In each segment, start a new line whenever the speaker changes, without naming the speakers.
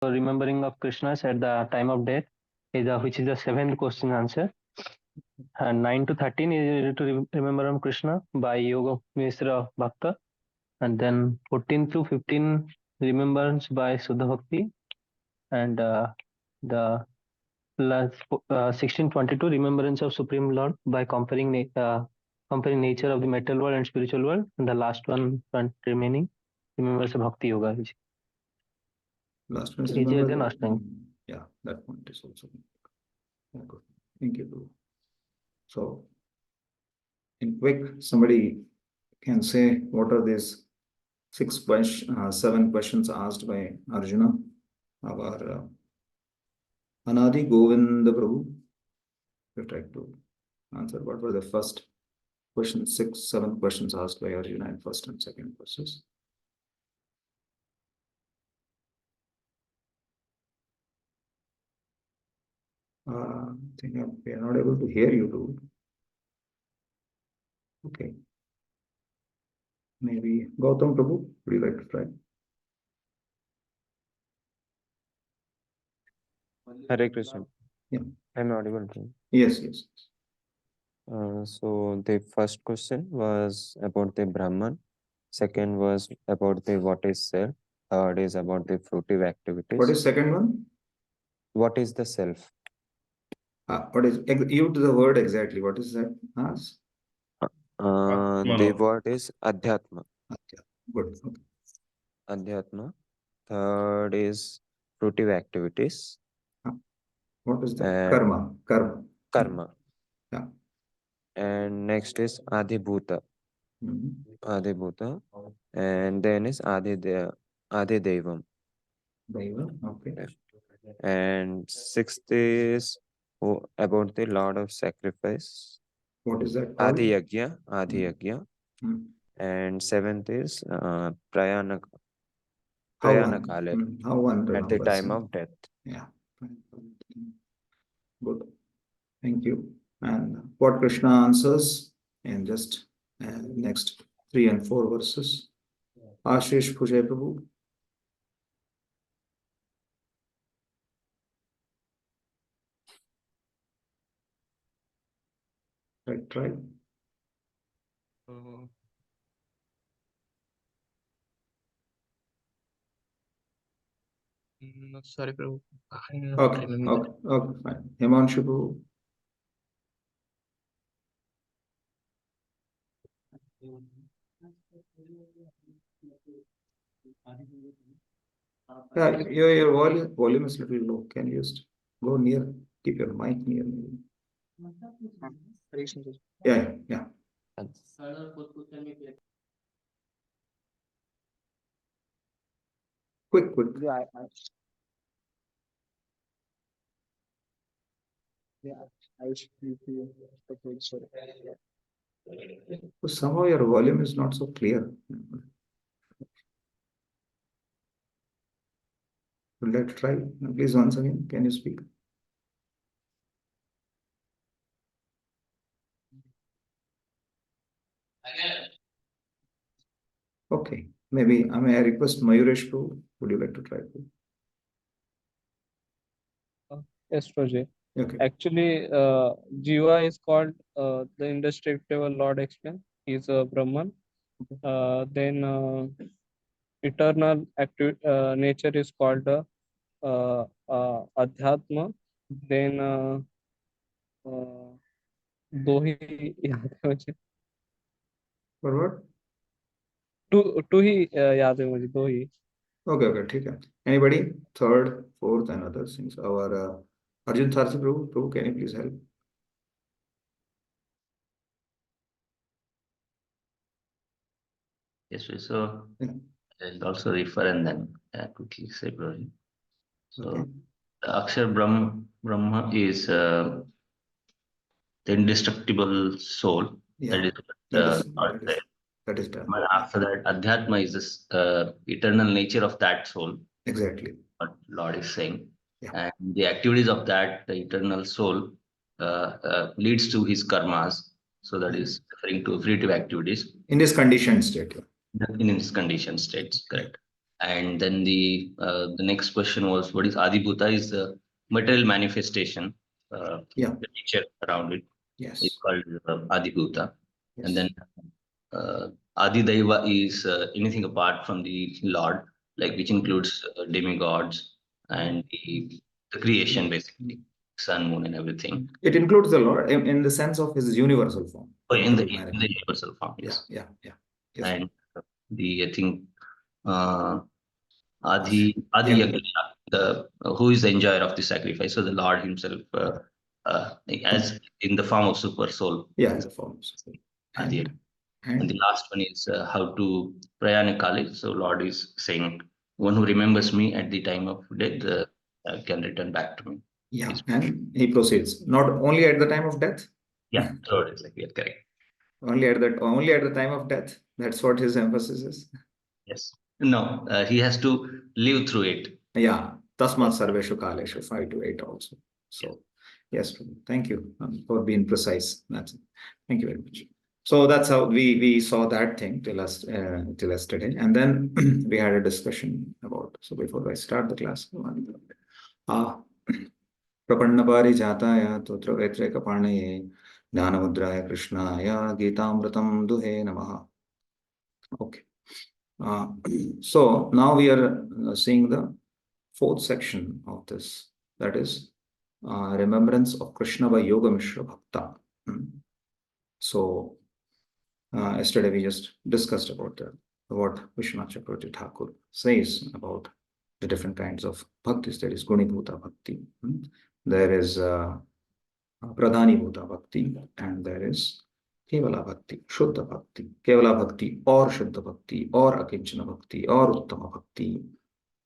remembering of Krishna's at the time of death, which is the seventh question answer. And 9 to 13 is to remember of Krishna by Yoga Minister of Bhakta. And then 14 to 15 remembrance by Suddha Bhakti. And the 1622 remembrance of Supreme Lord by comparing nature of the material world and spiritual world. And the last one remaining remembers of Bhakti Yoga.
Last one is
Easier than last time.
Yeah, that point is also good. Thank you. So, in quick, somebody can say what are these 7 questions asked by Arjuna, our Anadi Govinda Prabhu. We try to answer what were the first questions, 7 questions asked by Arjuna in first and second verses. I think we are not able to hear you too. Okay. Maybe Gautam Prabhu, would you like to try?
Hare Krishna.
Yeah.
I'm audible to you.
Yes.
So the first question was about the Brahman. Second was about the what is self. Third is about the fruitive activities.
What is second one?
What is the self?
What is you to the word exactly? What is that?
The word is Adhyatma.
Good. Okay.
Adhyatma. Third is fruitive activities.
What is that? Karma.
Karma.
Yeah.
And next is Adhibhuta. Adhibhuta. And then is Adidevam.
Devam. Okay.
And sixth is about the Lord of Sacrifice.
What is that called?
Adhiyagya. And seventh is Prayanakale.
How one
at the time of death.
Yeah. Good. Thank you. And what Krishna answers in just next 3 and 4 verses. Ashish Pujay Prabhu. Right.
No, sorry, Prabhu.
Okay, fine. Himanshu Prabhu. Yeah, your volume is a little low. Can you just go near, keep your mic near me? Yeah. Quick. So somehow your volume is not so clear. Would you like to try? Please, once again, can you speak? Okay. Maybe may I request Mayuresh Prabhu? Would you like to try?
Yes, Roger.
Okay.
Actually, Jiva is called the indestructible Lord explained. He is a Brahman. Then eternal nature is called Adhyatma. Then Dohi याद है मुझे.
What?
Two ही याद है मुझे, दो ही.
Okay, ठीक है. Anybody? Third, fourth, and other things. Our Arjun Tharsi Prabhu, can you please help?
Yes, so I'll also refer and then quickly say, Prabhu. So the Akshar Brahma is the indestructible soul.
Yeah. That is done.
But after that, Adhyatma is this eternal nature of that soul.
Exactly.
What Lord is saying.
Yeah.
And the activities of that, the eternal soul, leads to his karmas. So that is referring to fruitive activities.
In this conditioned state.
In his conditioned states, correct. And then the next question was, what is Adibhuta? Is the material manifestation,
Yeah.
the nature around it is
Yes.
called Adibhuta.
Yes.
And then Adidaiva is anything apart from the Lord, like which includes demigods and the creation, basically, sun, moon, and everything.
It includes the Lord in the sense of his universal form.
In the
Material
universal form, yes.
Yeah. Yes.
And I think
Yes.
Adi
Yeah.
Yagya, the who is the enjoyer of the sacrifice? So the Lord Himself, as in the form of super soul.
Yeah, as a form.
Adi. And the last one is how to Prayana Kali. So Lord is saying, one who remembers me at the time of death can return back to me.
Yeah, and he proceeds not only at the time of death.
Yeah, third is like, yeah, correct.
Only at the time of death. That's what his emphasis is.
Yes. No, he has to live through it.
Yeah, Tasmat Sarveshu Kaleshu 5 to 8 also. So, yes, thank you for being precise. That's it. Thank you very much. So that's how we saw that thing till yesterday, and then we had a discussion about. So before I start the class, प्रपन्नपारिजाताय तोत्रवेत्रैकपाणये ज्ञानमुद्राय कृष्णाय गीतामृतं दुहे नमः. Okay. So now we are seeing the fourth section of this, that is remembrance of Krishna by Yoga Mishra Bhakta. So yesterday we just discussed about what Vishwanath Chakravarti Thakur says about the different kinds of bhaktis. There is Gunibhuta Bhakti, there is Pradhanibhuta Bhakti, and there is Kevala Bhakti, Shuddha Bhakti, Kevala Bhakti or Shuddha Bhakti or Akinchana Bhakti or Uttama Bhakti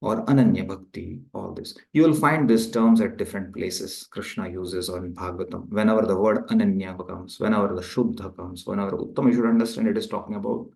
or Ananya Bhakti, all this. You will find these terms at different places. Krishna uses or in Bhagavatam. Whenever the word Ananya comes, whenever the Shuddha comes, whenever Uttama, you should understand it is talking about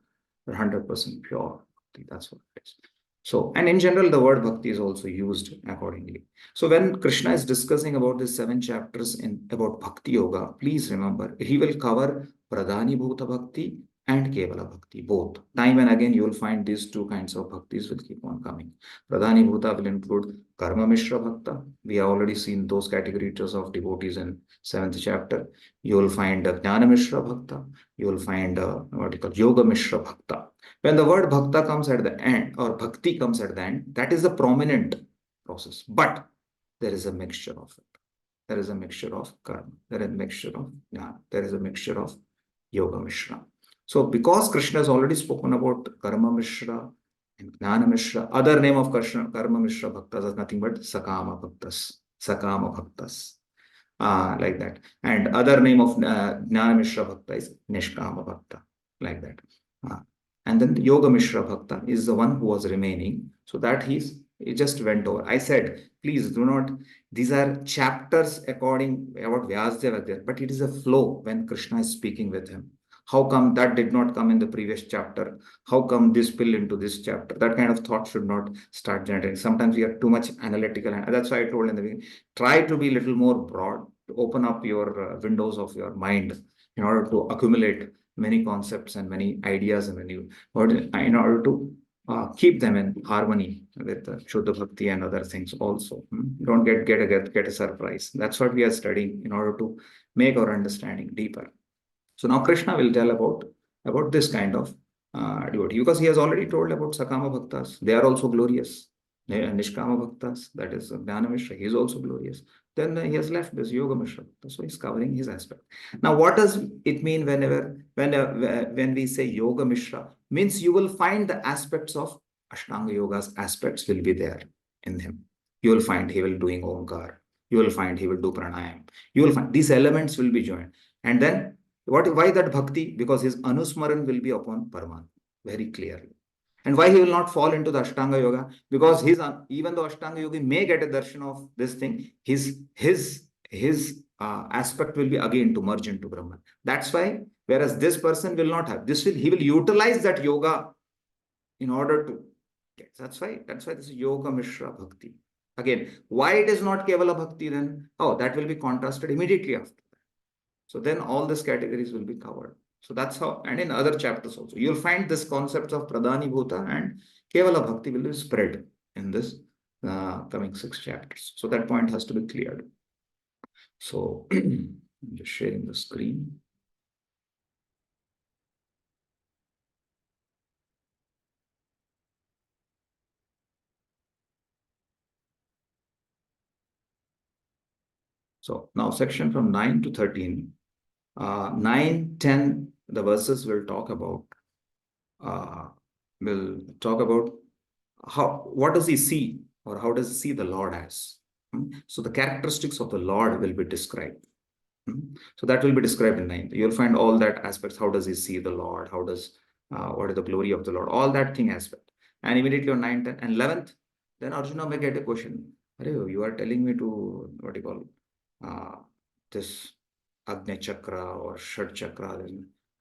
100% pure Bhakti. That's what it is. So, and in general, the word Bhakti is also used accordingly. So when Krishna is discussing about the 7 chapters about Bhakti Yoga, please remember, he will cover Pradhani Bhuta Bhakti and Kevala Bhakti, both. Time and again, you will find these 2 kinds of bhaktis will keep on coming. Pradhani Bhuta will include Karma Mishra Bhakta. We have already seen those categories of devotees in 7th chapter. You will find Jnana Mishra Bhakta. You will find what you call Yoga Mishra Bhakta. When the word Bhakta comes at the end, or Bhakti comes at the end, that is the prominent process. But there is a mixture of it. There is a mixture of karma. There is a mixture of jnana. There is a mixture of Yoga Mishra. So because Krishna has already spoken about Karma Mishra and Jnana Mishra, other name of Krishna, Karma Mishra Bhaktas is nothing but Sakama Bhaktas. Sakama Bhaktas. Like that. And other name of Jnana Mishra Bhakta is Nishkama Bhakta. Like that. And then the Yoga Mishra Bhakta is the one who was remaining. So that he just went over. I said, please do not, these are chapters according about Vyasdeva there, but it is a flow when Krishna is speaking with him. How come that did not come in the previous chapter? How come this spill into this chapter? That kind of thought should not start generating. Sometimes we are too much analytical. And that's why I told in the beginning, try to be a little more broad, to open up your windows of your mind in order to accumulate many concepts and many ideas and in order to keep them in harmony with Shuddha Bhakti and other things also. Don't get a surprise. That's what we are studying in order to make our understanding deeper. So now Krishna will tell about this kind of devotee, because he has already told about Sakama Bhaktas. They are also glorious. Nishkama Bhaktas, that is Jnana Mishra, he is also glorious. Then he has left this Yoga Mishra. So he's covering his aspect. Now, what does it mean when we say Yoga Mishra? Means you will find the aspects of Ashtanga Yoga's aspects will be there in him. You will find he will doing Omkar. You will find he will do Pranayam. You will find these elements will be joined. And then why that bhakti? Because his anusmaran will be upon Paramatma very clearly. And why he will not fall into the Ashtanga Yoga? Because even though Ashtanga Yogi may get a darshan of this thing, his aspect will be again to merge into Brahman. That's why, whereas this person will not have, he will utilize that yoga in order to get. That's why this is Yoga Mishra Bhakti. Again, why it is not Kevala Bhakti then? Oh, that will be contrasted immediately after. So then all these categories will be covered. So that's how, and in other chapters also, you'll find this concepts of Pradhani Bhuta and Kevala Bhakti will be spread in this coming 6 chapters. So that point has to be cleared. So I'm just sharing the screen. So now section from 9 to 13. 9, 10, the verses will talk about what does he see, or how does he see the Lord as. So the characteristics of the Lord will be described. So that will be described in 9. You'll find all that aspects. How does he see the Lord? How does what is the glory of the Lord? All that thing aspect. And immediately on 9, 10, and 11th, then Arjuna may get a question. You are telling me to what do you call this Agnya Chakra or Shad Chakra.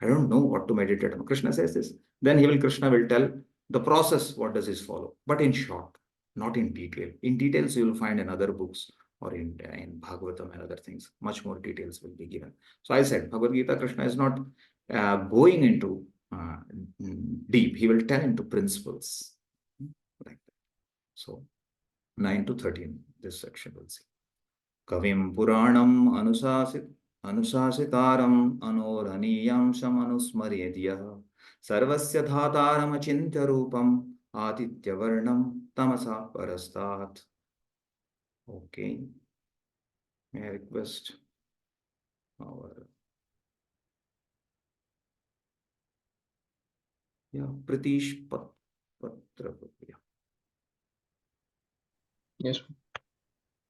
I don't know what to meditate on. Krishna says this. Then Krishna will tell the process, what does this follow? But in short, not in detail. In details, you will find in other books or in Bhagavatam and other things. Much more details will be given. So I said, Bhagavad Gita, Krishna is not going into deep. He will tell into principles. Like that. So 9 to 13, this section will see. Kavim Puranam Anusasitaram Anoraniyam Shamanusmaryedya Sarvasya Dhataram Achintya Rupam Aditya Varnam Tamasa Parastat. Okay. May I request our Pritish Patra.
Yes.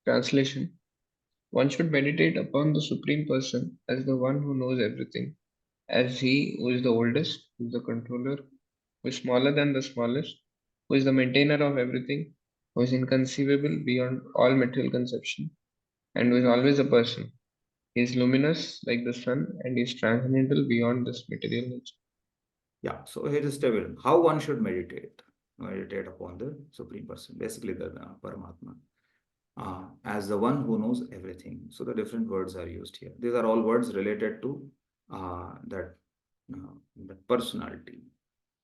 Translation. One should meditate upon the Supreme Person as the one who knows everything, as he who is the oldest, who is the controller, who is smaller than the smallest, who is the maintainer of everything, who is inconceivable beyond all material conception, and who is always a person. He is luminous like the sun, and he is transcendental beyond this material nature.
Yeah, so here is table. How one should meditate. Meditate upon the Supreme Person, basically the Paramatma. As the one who knows everything. So the different words are used here. These are all words related to that personality.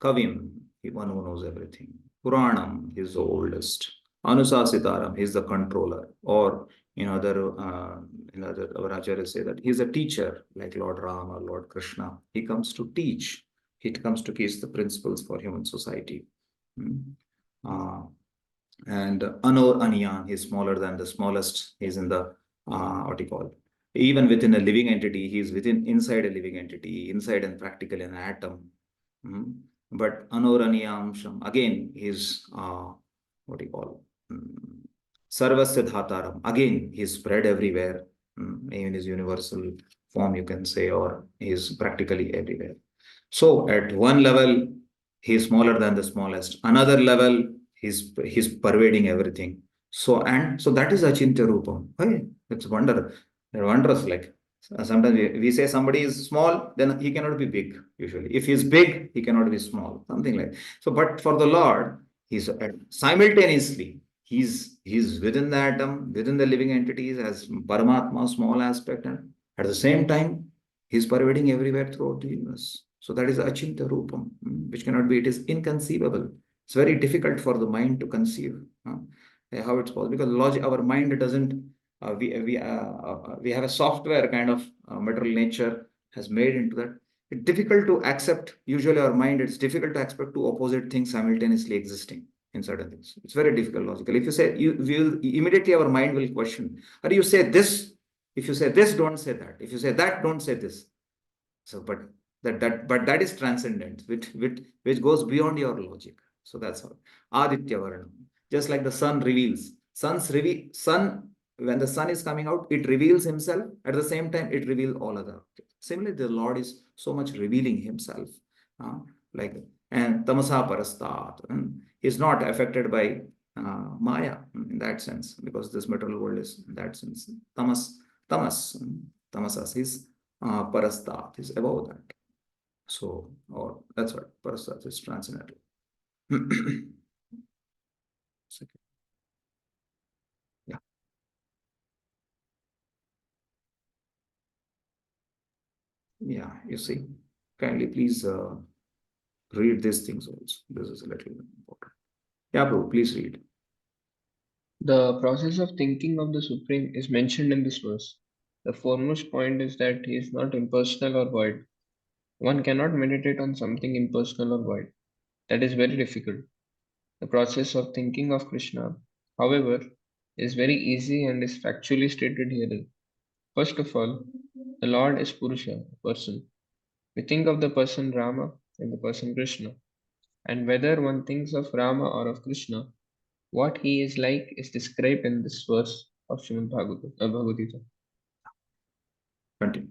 Kavim, one who knows everything. Puranam, he is the oldest. Anusasitaram, he is the controller. Or in other our acharyas say that he is a teacher, like Lord Ram or Lord Krishna. He comes to teach. He comes to teach the principles for human society. And Anor Aniyan, he is smaller than the smallest. He is in the what do you call? Even within a living entity, he is inside a living entity, inside and practically an atom. But Anor Aniyamsham, again, he is what do you call? Sarvasya Dhataram. Again, he is spread everywhere. In his universal form, you can say, or he is practically everywhere. So at one level, he is smaller than the smallest. Another level, he's pervading everything. So that is Achintya Rupam. Hey, it's wondrous. Like sometimes we say somebody is small, then he cannot be big. Usually, if he is big, he cannot be small. Something like so. But for the Lord, he's simultaneously he's within the atom, within the living entities as Paramatma, small aspect, and at the same time, he's pervading everywhere throughout the universe. So that is Achintya Rupam, which cannot be. It is inconceivable. It's very difficult for the mind to conceive how it's possible, because our mind doesn't. We have a software kind of material nature has made into that. It's difficult to accept. Usually, our mind, it's difficult to accept two opposite things simultaneously existing in certain things. It's very difficult logically. If you say immediately our mind will question. Or you say this. If you say this, don't say that. If you say that, don't say this. So, but that is transcendent, which goes beyond your logic. So that's how Aditya Varnam. Just like the sun reveals. Sun, when the sun is coming out, it reveals himself. At the same time, it reveals all other objects. Similarly, the Lord is so much revealing himself. And Tamasa Parastat. Is not affected by Maya in that sense, because this material world is in that sense. Tamasas is Parastat, is above that. So, or that's what Parastat is transcendental. Yeah. Yeah, you see, kindly please read these things also. This is a little important. Yeah, Prabhu, please read.
The process of thinking of the Supreme is mentioned in this verse. The foremost point is that he is not impersonal or void. One cannot meditate on something impersonal or void. That is very difficult. The process of thinking of Krishna, however, is very easy and is factually stated herein. First of all, the Lord is Purusha, a person. We think of the person Rama and the person Krishna. And whether one thinks of Rama or of Krishna, what he is like is described in this verse of Bhagavad Gita.
Continue.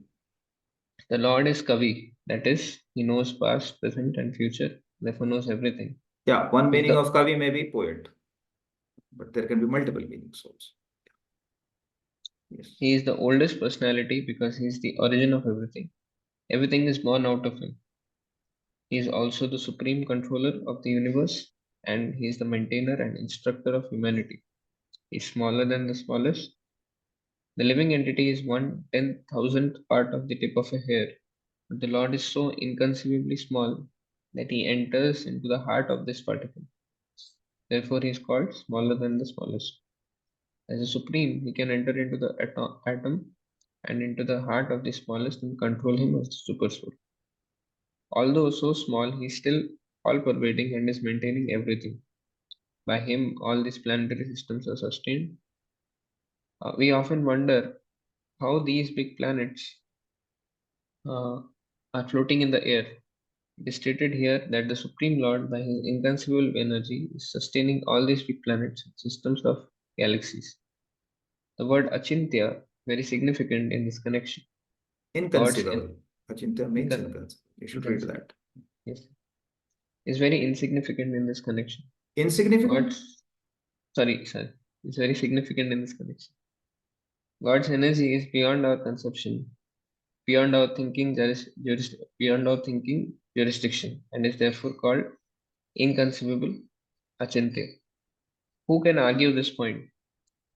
The Lord is Kavi, that is, he knows past, present, and future, therefore knows everything.
Yeah, one
He is
meaning
the,
of Kavi may be poet, but there can be multiple meanings also. Yes.
he is the oldest personality because he is the origin of everything. Everything is born out of him. He is also the supreme controller of the universe, and he is the maintainer and instructor of humanity. He is smaller than the smallest. The living entity is 1/10,000th part of the tip of a hair, but the Lord is so inconceivably small that he enters into the heart of this particle. Therefore, he is called smaller than the smallest. As a supreme, he can enter into the atom and into the heart of the smallest and control him as the super soul. Although so small, he is still all pervading and is maintaining everything. By him, all these planetary systems are sustained. We often wonder how these big planets are floating in the air. It is stated here that the Supreme Lord, by his inconceivable energy, is sustaining all these big planets and systems of galaxies. The word Achintya, very significant in this connection.
Inconceivable. Achintya means
Incon-
inconceivable. You should read that.
Yes, is very insignificant in this connection.
Insignificant?
Sorry, it's very significant in this connection. God's energy is beyond our conception, beyond our thinking, beyond our thinking jurisdiction, and is therefore called inconceivable, achintya. Who can argue this point?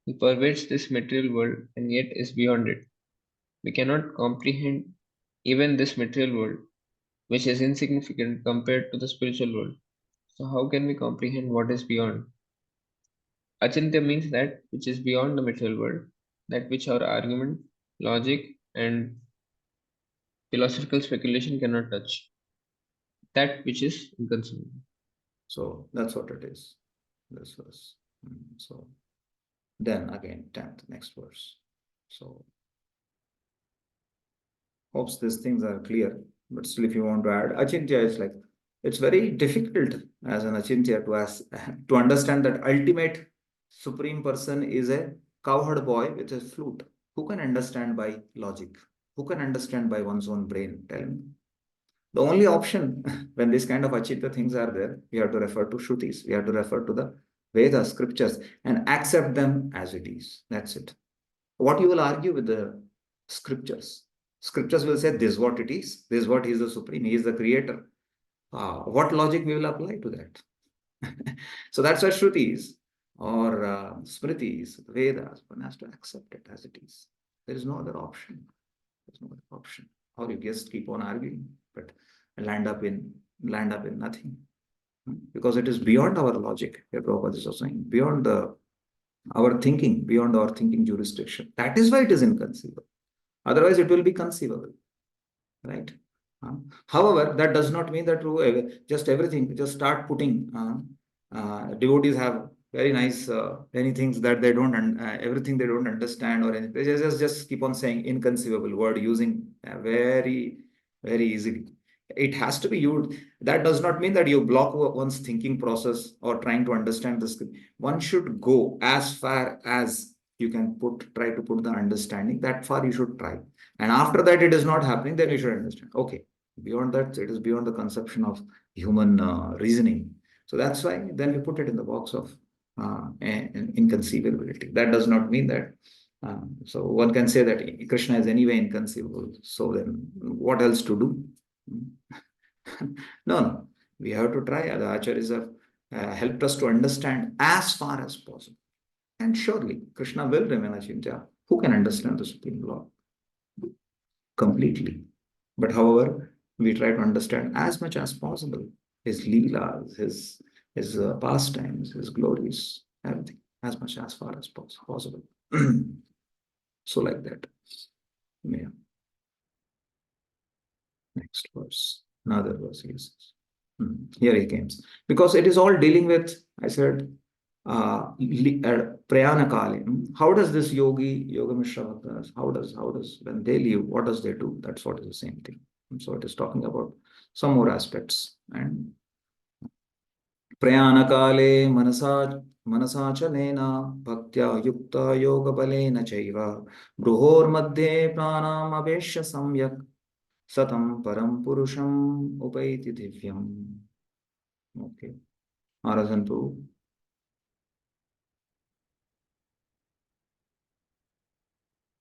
He pervades this material world and yet is beyond it. We cannot comprehend even this material world, which is insignificant compared to the spiritual world. So, how can we comprehend what is beyond? Achintya means that which is beyond the material world, that which our argument, logic, and philosophical speculation cannot touch, that which is inconceivable.
So that's what it is. This verse. So then again, 10th, next verse. So hopes these things are clear. But still, if you want to add, Achintya is like, it's very difficult as an Achintya to understand that ultimate supreme person is a cowherd boy with a flute. Who can understand by logic? Who can understand by one's own brain? Tell me. The only option when this kind of Achintya things are there, we have to refer to Shrutis. We have to refer to the Vedas, scriptures, and accept them as it is. That's it. What you will argue with the scriptures? Scriptures will say this is what it is. This is what he is the supreme. He is the creator. What logic we will apply to that? So that's why Shrutis or Smritis, Vedas, one has to accept it as it is. There is no other option. There's no other option. Or you just keep on arguing, but land up in nothing. Because it is beyond our logic. Here Prabhupada is also saying, beyond our thinking, beyond our thinking jurisdiction. That is why it is inconceivable. Otherwise, it will be conceivable, right? However, that does not mean that just everything, just start putting, devotees have very nice, many things that they don't, everything they don't understand or anything. They just keep on saying inconceivable word using very, very easily. It has to be used. That does not mean that you block one's thinking process or trying to understand the script. One should go as far as you can try to put the understanding. That far you should try. And after that, it is not happening, then you should understand. Okay, beyond that, it is beyond the conception of human reasoning. So that's why then we put it in the box of inconceivability. That does not mean that. So one can say that Krishna is anyway inconceivable. So then what else to do? No. We have to try. The acharyas have helped us to understand as far as possible. And surely Krishna will remain Achintya. Who can understand the Supreme Lord completely? But however, we try to understand as much as possible his leelas, his his pastimes, his glories, everything, as much as far as possible. So like that. Yeah. Next verse. Another verse is here he comes. Because it is all dealing with, I said, Prayana Kali. How does this Yoga Mishra Bhaktas, how does, when they leave, what does they do? That's what is the same thing. So it is talking about some more aspects. And Prayana Kale Manasachalena Bhaktya Yukta Yoga Balena Chaiva Bruhor Madhye Pranam Aveshya Samyak Satam Param Purusham Upaiti Divyam. Okay. Arajantu.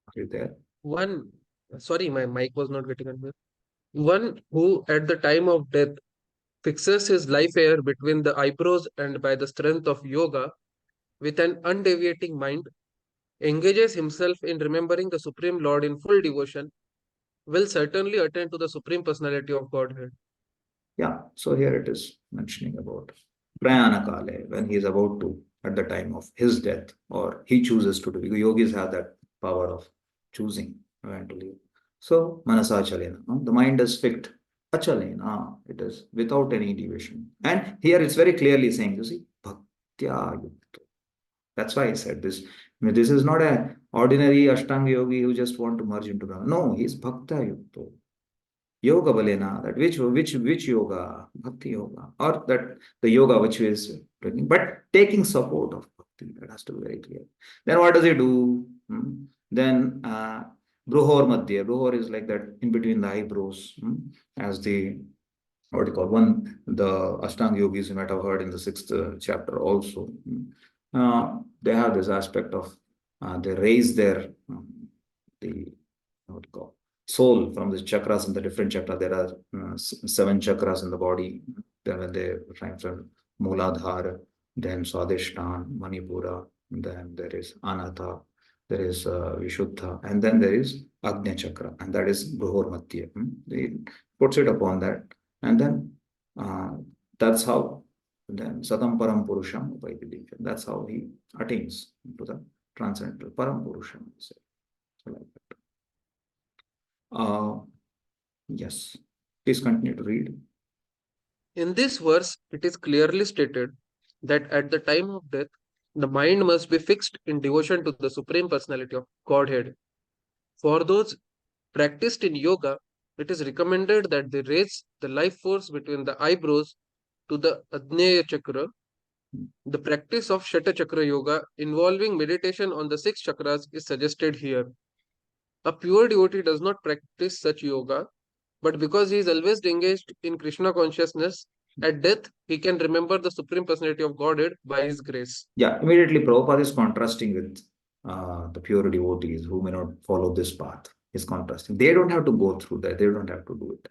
Are you there?
One, sorry, my mic was not getting on. One who at the time of death fixes his life air between the eyebrows and by the strength of yoga with an undeviating mind, engages himself in remembering the Supreme Lord in full devotion, will certainly attain to the Supreme Personality of Godhead.
Yeah, so here it is mentioning about Prayana Kale, when he is about to, at the time of his death, or he chooses to do. Because yogis have that power of choosing when to leave. So, Manasa Chalena, the mind is fixed. Achalena, it is without any deviation. And here it's very clearly saying, you see, Bhaktya Yukta. That's why I said this. I mean, this is not an ordinary Ashtanga yogi who just want to merge into Brahma. No, he's Bhakta Yukta. Yoga balena, that which yoga, bhakti yoga, or that the yoga which is bringing, but taking support of bhakti, that has to be very clear. Then what does he do? Then bruhor madhya, bruhor is like that in between the eyebrows, as the what do you call one, the Ashtanga yogis you might have heard in the 6th chapter also. They have this aspect of they raise their the what do you call soul from the chakras in the different chakra. There are 7 chakras in the body. Then when they trying from Mooladhara, then Swadhisthana, Manipura, then there is Anata, there is Vishuddha, and then there is Agnya chakra, and that is Bruhor Madhya. They puts it upon that, and then that's how then Satam Param Purusham Upaiti. That's how he attains to the transcendental Param Purusham. So like that. Yes, please continue to read.
In this verse, it is clearly stated that at the time of death, the mind must be fixed in devotion to the Supreme Personality of Godhead. For those practiced in yoga, it is recommended that they raise the life force between the eyebrows to the Agneya Chakra. The practice of Shata Chakra Yoga involving meditation on the 6 chakras is suggested here. A pure devotee does not practice such yoga, but because he is always engaged in Krishna consciousness, at death he can remember the Supreme Personality of Godhead by his grace.
Yeah, immediately Prabhupada is contrasting with the pure devotees who may not follow this path. Is contrasting. They don't have to go through that. They don't have to do it.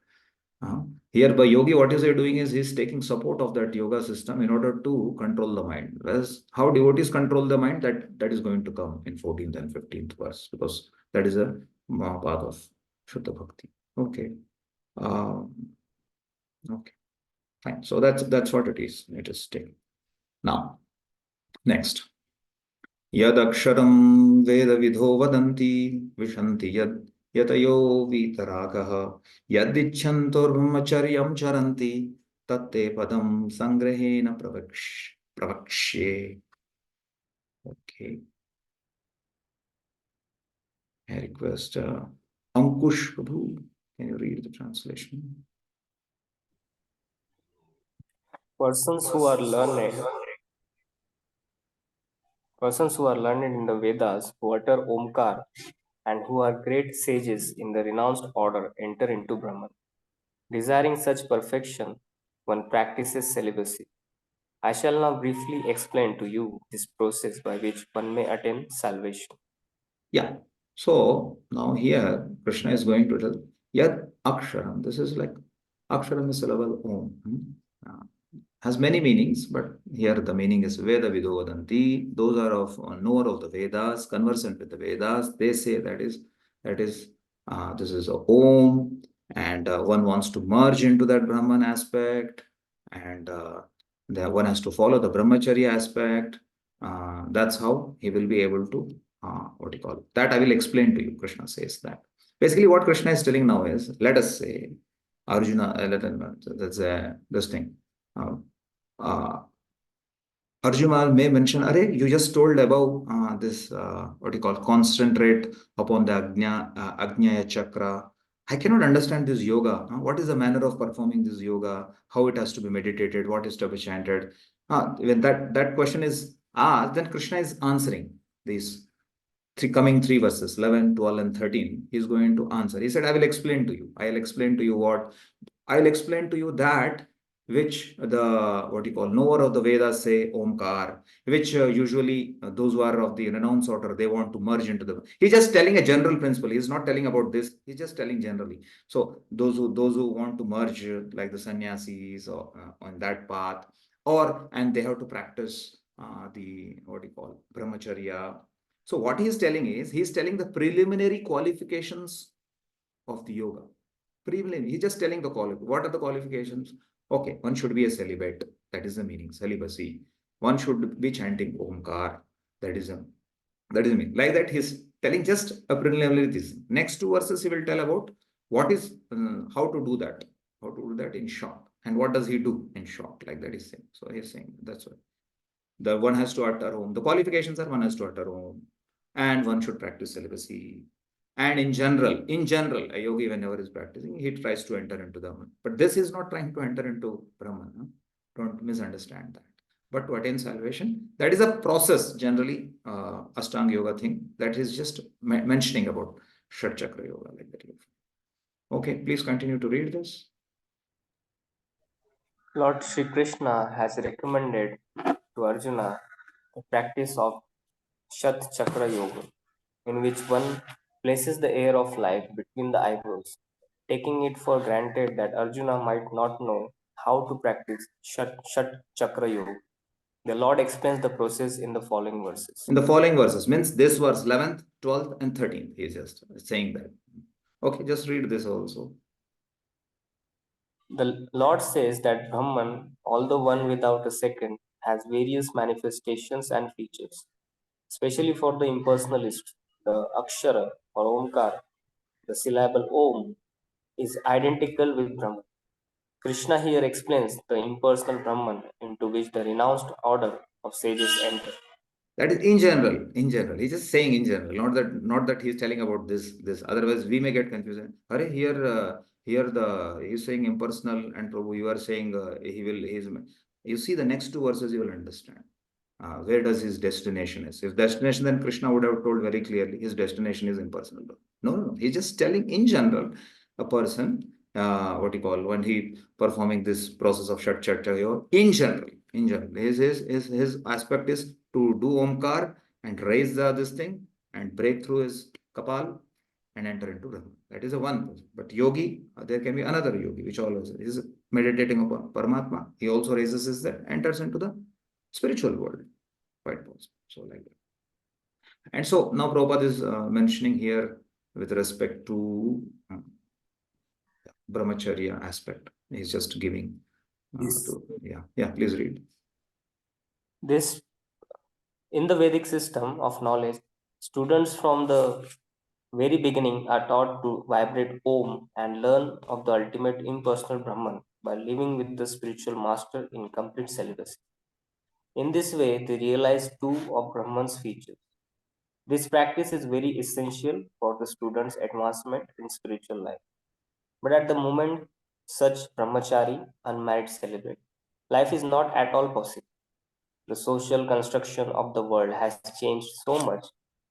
Here by yogi, what is he doing is he's taking support of that yoga system in order to control the mind. Whereas how devotees control the mind, that is going to come in 14th and 15th verse, because that is a path of Shuddha Bhakti. Okay. Okay. Fine. So that's what it is. It is taken. Now, next. Yadaksharam Vedavidho Vadanti Vishanti Yad Yatayo Vitaragaha Yadichanturmacharyam Charanti Tatte Padam Sangrahena Pravakshe. Okay. I request Ankush Prabhu. Can you read the translation?
Persons who are learned in the Vedas, who utter Omkar, and who are great sages in the renounced order enter into Brahman. Desiring such perfection, one practices celibacy. I shall now briefly explain to you this process by which one may attain salvation.
Yeah. So now here Krishna is going to tell Yad Aksharam. This is like Aksharam is syllable Om. Has many meanings, but here the meaning is Veda Vido Vadanti. Those are of knower of the Vedas, conversant with the Vedas. They say this is a Om, and one wants to merge into that Brahman aspect, and one has to follow the brahmacharya aspect. That's how he will be able to, what do you call it? That I will explain to you. Krishna says that. Basically, what Krishna is telling now is, let us say, Arjuna, that's this thing. Arjuna may mention, Arey, you just told about this, what you call, concentrate upon the Agnyaya chakra. I cannot understand this yoga. What is the manner of performing this yoga? How it has to be meditated? What is to be chanted? When that question is asked, then Krishna is answering these coming three verses, 11, 12, and 13. He's going to answer. He said, I will explain to you. I'll explain to you what. I'll explain to you that which the, what you call, knower of the Vedas say Omkar, which usually those who are of the renounced order, they want to merge into the. He's just telling a general principle. He's not telling about this. He's just telling generally. So those who want to merge, like the sannyasis or on that path, and they have to practice the, what you call, brahmacharya. So what he is telling is, he's telling the preliminary qualifications of the yoga. Preliminary, he's just telling the what are the qualifications? Okay, one should be a celibate. That is the meaning, celibacy. One should be chanting Omkar. That is the meaning. Like that, he's telling just a preliminary this. Next two verses, he will tell about what is, how to do that. How to do that in short. And what does he do in short? Like that is saying. So he's saying that's what. The one has to utter Om. The qualifications are one has to utter Om. And one should practice celibacy. And in general, a yogi, whenever is practicing, he tries to enter into the. But this is not trying to enter into Brahman. Huh? Don't misunderstand that. But to attain salvation, that is a process, generally, Ashtanga Yoga thing, that is just mentioning about Shat Chakra Yoga, like that. Okay, please continue to read this.
Lord Sri Krishna has recommended to Arjuna the practice of Shat Chakra Yoga, in which one places the air of life between the eyebrows, taking it for granted that Arjuna might not know how to practice Shat Chakra Yoga. The Lord explains the process in the following verses.
In the following verses, means this verse 11th, 12th, and 13th. He is just saying that. Okay, just read this also.
The Lord says that Brahman, although one without a second, has various manifestations and features. Especially for the impersonalist, the Akshara or Omkar, the syllable Om, is identical with Brahman. Krishna here explains the impersonal Brahman into which the renounced order of sages enter.
That is in general, He's just saying in general, not that he's telling about this. Otherwise, we may get confused. Here he's saying impersonal, and Prabhu, you are saying you see the next two verses, you will understand. Where does his destination is? If destination, then Krishna would have told very clearly his destination is impersonal. No. He's just telling in general, a person, what you call, when he performing this process of Shat Chakra, in general, his aspect is to do Omkar and raise this thing and break through his Kapal and enter into Brahman. That is a one person. But yogi, there can be another yogi, which always is meditating upon Paramatma. He also raises his that, enters into the spiritual world. Quite possible. So like that. And so now Prabhupada is mentioning here with respect to brahmacharya aspect. He's just giving. Please read.
This, in the Vedic system of knowledge, students from the very beginning are taught to vibrate Om and learn of the ultimate impersonal Brahman by living with the spiritual master in complete celibacy. In this way, they realize two of Brahman's features. This practice is very essential for the student's advancement in spiritual life. But at the moment, such brahmachari, unmarried celibate, life is not at all possible. The social construction of the world has changed so much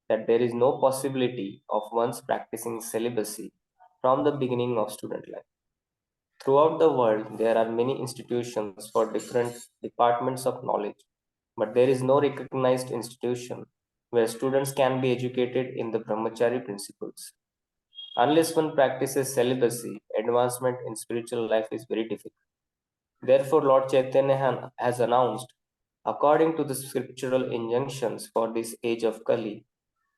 that there is no possibility of one's practicing celibacy from the beginning of student life. Throughout the world, there are many institutions for different departments of knowledge, but there is no recognized institution where students can be educated in the brahmachari principles. Unless one practices celibacy, advancement in spiritual life is very difficult. Therefore, Lord Chaitanya has announced, according to the scriptural injunctions for this age of Kali,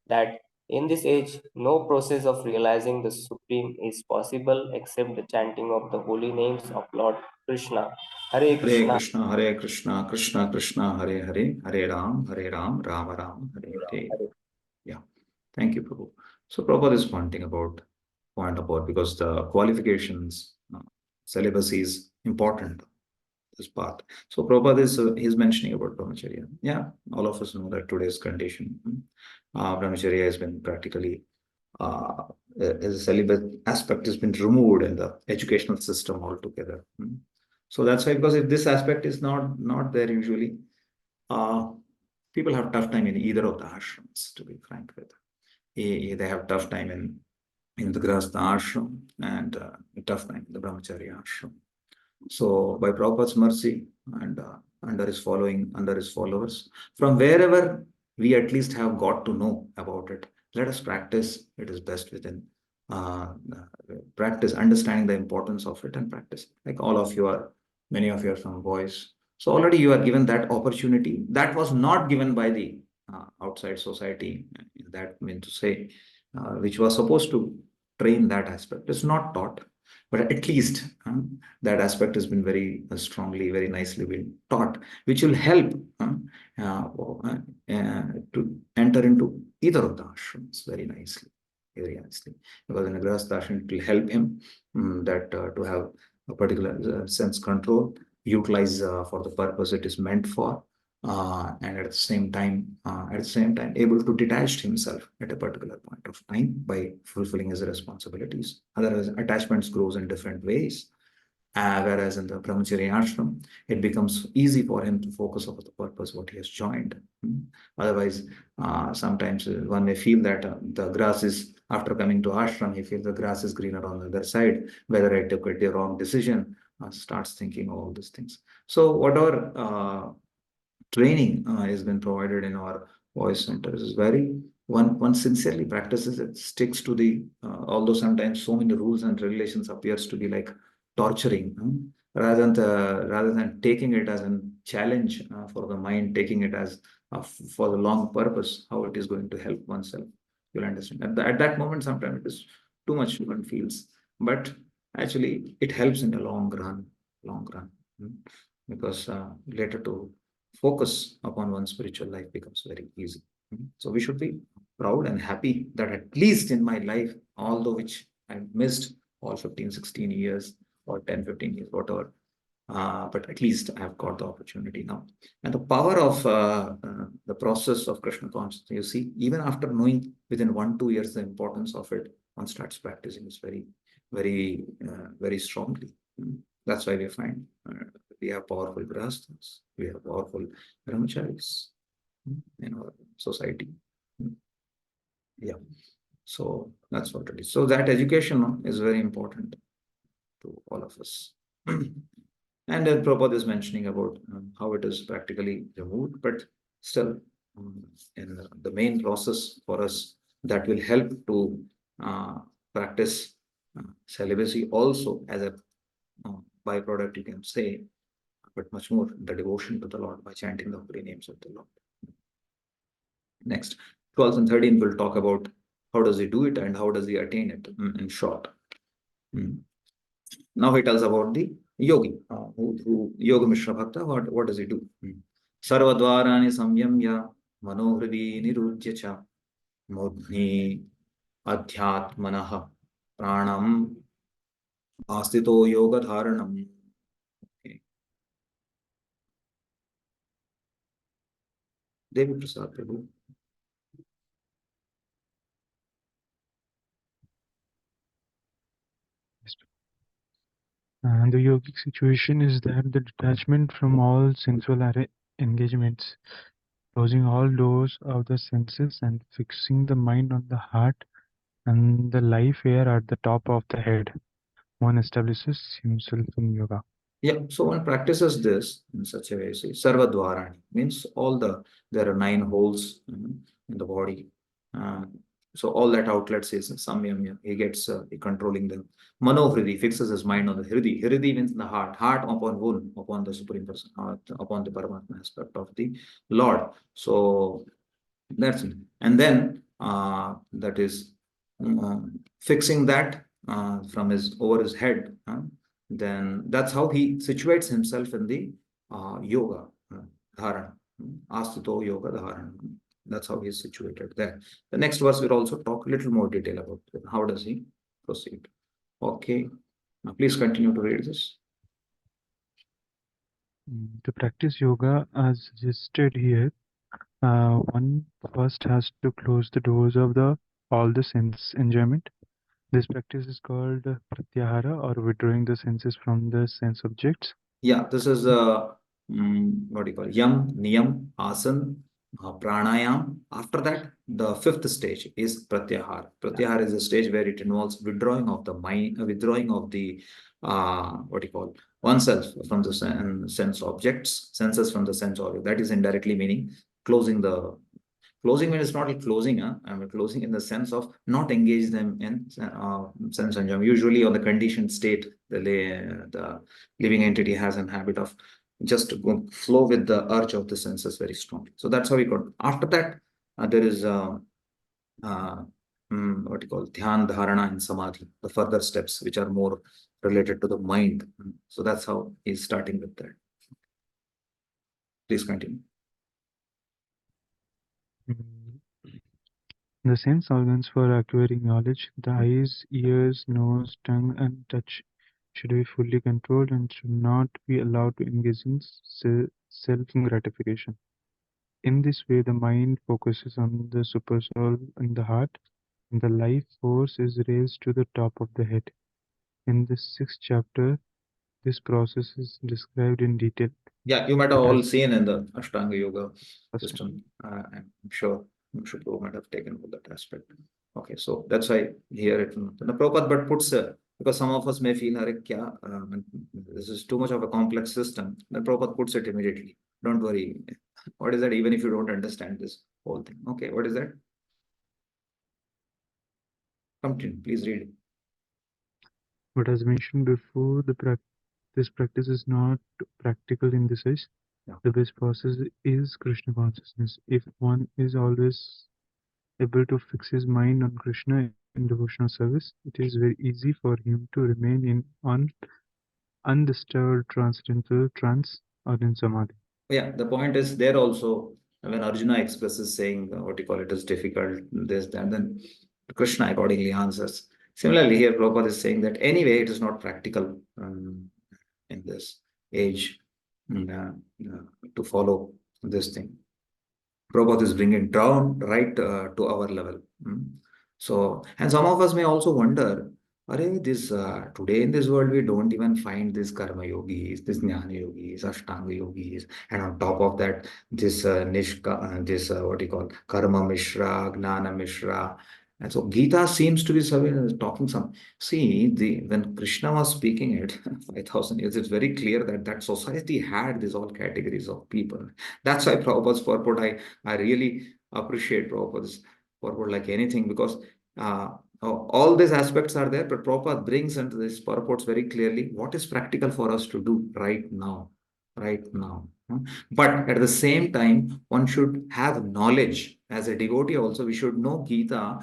that In this age, no process of realizing the Supreme is possible except the chanting of the holy names of Lord Krishna. Hare
Hare
Krishna.
Krishna, Hare Krishna, Krishna Krishna, Hare Hare, Hare Ram, Rama Ram, Hare Hare. Yeah, thank you, Prabhu. So Prabhupada is pointing about because the qualifications, syllabus is important. This part. So Prabhupada is he's mentioning about brahmacharya. Yeah, all of us know that today's condition, brahmacharya has been practically as a celibate aspect has been removed in the educational system altogether. So that's why, because if this aspect is not there usually, people have tough time in either of the ashrams. To be frank with, they have tough time in the grahastha ashram and a tough time in the brahmacharya ashram. So by Prabhupada's mercy and under his followers, from wherever we at least have got to know about it, let us practice. It is best within practice, understanding the importance of it and practice. Like all of you are, many of you are from boys. So already you are given that opportunity that was not given by the outside society. That means to say, which was supposed to train that aspect. It's not taught, but at least that aspect has been very strongly, very nicely been taught, which will help to enter into either of the ashrams very nicely, because in a grahastha ashram it will help him that to have a particular sense control, utilize for the purpose it is meant for, and at the same time able to detach himself at a particular point of time by fulfilling his responsibilities. Otherwise, attachments grows in different ways. Whereas in the brahmacharya ashram, it becomes easy for him to focus on the purpose what he has joined. Otherwise, sometimes one may feel that the grass is, after coming to ashram, he feels the grass is greener on the other side. Whether I took the wrong decision, starts thinking all these things. So whatever training has been provided in our voice centers is very, one sincerely practices it, sticks to the although sometimes so many rules and regulations appears to be like torturing, rather than taking it as a challenge for the mind, taking it as for the long purpose, how it is going to help oneself. You'll understand at that moment sometimes it is too much one feels, but actually it helps in the long run. Because later to focus upon one's spiritual life becomes very easy. So we should be proud and happy that at least in my life, although which I missed all 15, 16 years or 10, 15 years, whatever, but at least I have got the opportunity now. And the power of the process of Krishna consciousness, you see, even after knowing within 1-2 years the importance of it, one starts practicing this very strongly. That's why we find we have powerful grahasthas, we have powerful brahmacharis in our society. Yeah, so that's what it is. So that education is very important to all of us. And then Prabhupada is mentioning about how it is practically removed, but still in the main process for us that will help to practice celibacy also as a byproduct, you can say, but much more the devotion to the Lord by chanting the holy names of the Lord. Next, 12th and 13th will talk about how does he do it and how does he attain it in short. Now he tells about the yogi, who Yoga Mishra Bhakta, what does he do? Sarvadvarani samyamya manohridi nirujya cha mudhni adhyatmanah pranam astito yoga dharanam. Devi Prasad Prabhu.
The yogic situation is that the detachment from all sensual engagements, closing all doors of the senses and fixing the mind on the heart and the life air at the top of the head. One establishes himself in yoga.
Yeah, so one practices this in such a way. See, Sarvadvarani means there are 9 holes in the body. So all that outlets is samyamya. He gets controlling them. Manohridi fixes his mind on the hridi. Hridi means the heart upon one, upon the Supreme Person, upon the Paramatma aspect of the Lord. So that's it. And then that is fixing that from over his head, then that's how he situates himself in the yoga dharana, astito yoga dharana. That's how he is situated there. The next verse will also talk a little more detail about it. How does he proceed. Okay, now please continue to read this.
To practice yoga as suggested here, one first has to close the doors of all the sense enjoyment. This practice is called pratyahara, or withdrawing the senses from the sense objects.
Yeah, this is what do you call it? Yam, niyam, asan, pranayam. After that, the fifth stage is pratyahara. Pratyahara is a stage where it involves withdrawing of the mind, withdrawing of the what do you call oneself from the sense objects, senses from the sense object. That is indirectly meaning closing the closing means it's not like closing, I mean closing in the sense of not engage them in sense enjoyment. Usually on the conditioned state, the living entity has an habit of just to go flow with the urge of the senses very strongly. So that's how we got. After that, there is what you call dhyan, dharana, and samadhi, the further steps which are more related to the mind. So that's how he's starting with that. Please continue.
The sense organs for acquiring knowledge, the eyes, ears, nose, tongue, and touch, should be fully controlled and should not be allowed to engage in self-gratification. In this way, the mind focuses on the supersoul in the heart, and the life force is raised to the top of the head. In the 6th chapter, this process is described in detail.
Yeah, you might have all seen in the Ashtanga Yoga system. I'm sure Shukla might have taken all that aspect. Okay, so that's why here it the Prabhupada but puts because some of us may feel this is too much of a complex system. Then Prabhupada puts it immediately. Don't worry. What is that? Even if you don't understand this whole thing. Okay, what is that? Continue, please read.
But as mentioned before, this practice is not practical in this sense.
Yeah.
The best process is Krishna consciousness. If one is always able to fix his mind on Krishna in devotional service, it is very easy for him to remain in undisturbed transcendental trance or in samadhi.
Yeah, the point is there also when Arjuna expresses saying what you call it is difficult, this, that, then Krishna accordingly answers. Similarly, here Prabhupada is saying that anyway it is not practical in this age to follow this thing. Prabhupada is bringing down right to our level. So, and some of us may also wonder, this today in this world we don't even find these karma yogis, these jnana yogis, ashtanga yogis, and on top of that, this what do you call karma mishra, gnana mishra. And so Gita seems to be talking some. See, when Krishna was speaking it 5,000 years, it's very clear that that society had these all categories of people. That's why Prabhupada's purport, I really appreciate Prabhupada's purport like anything, because all these aspects are there, but Prabhupada brings into this purports very clearly what is practical for us to do right now. But at the same time, one should have knowledge. As a devotee also, we should know Gita,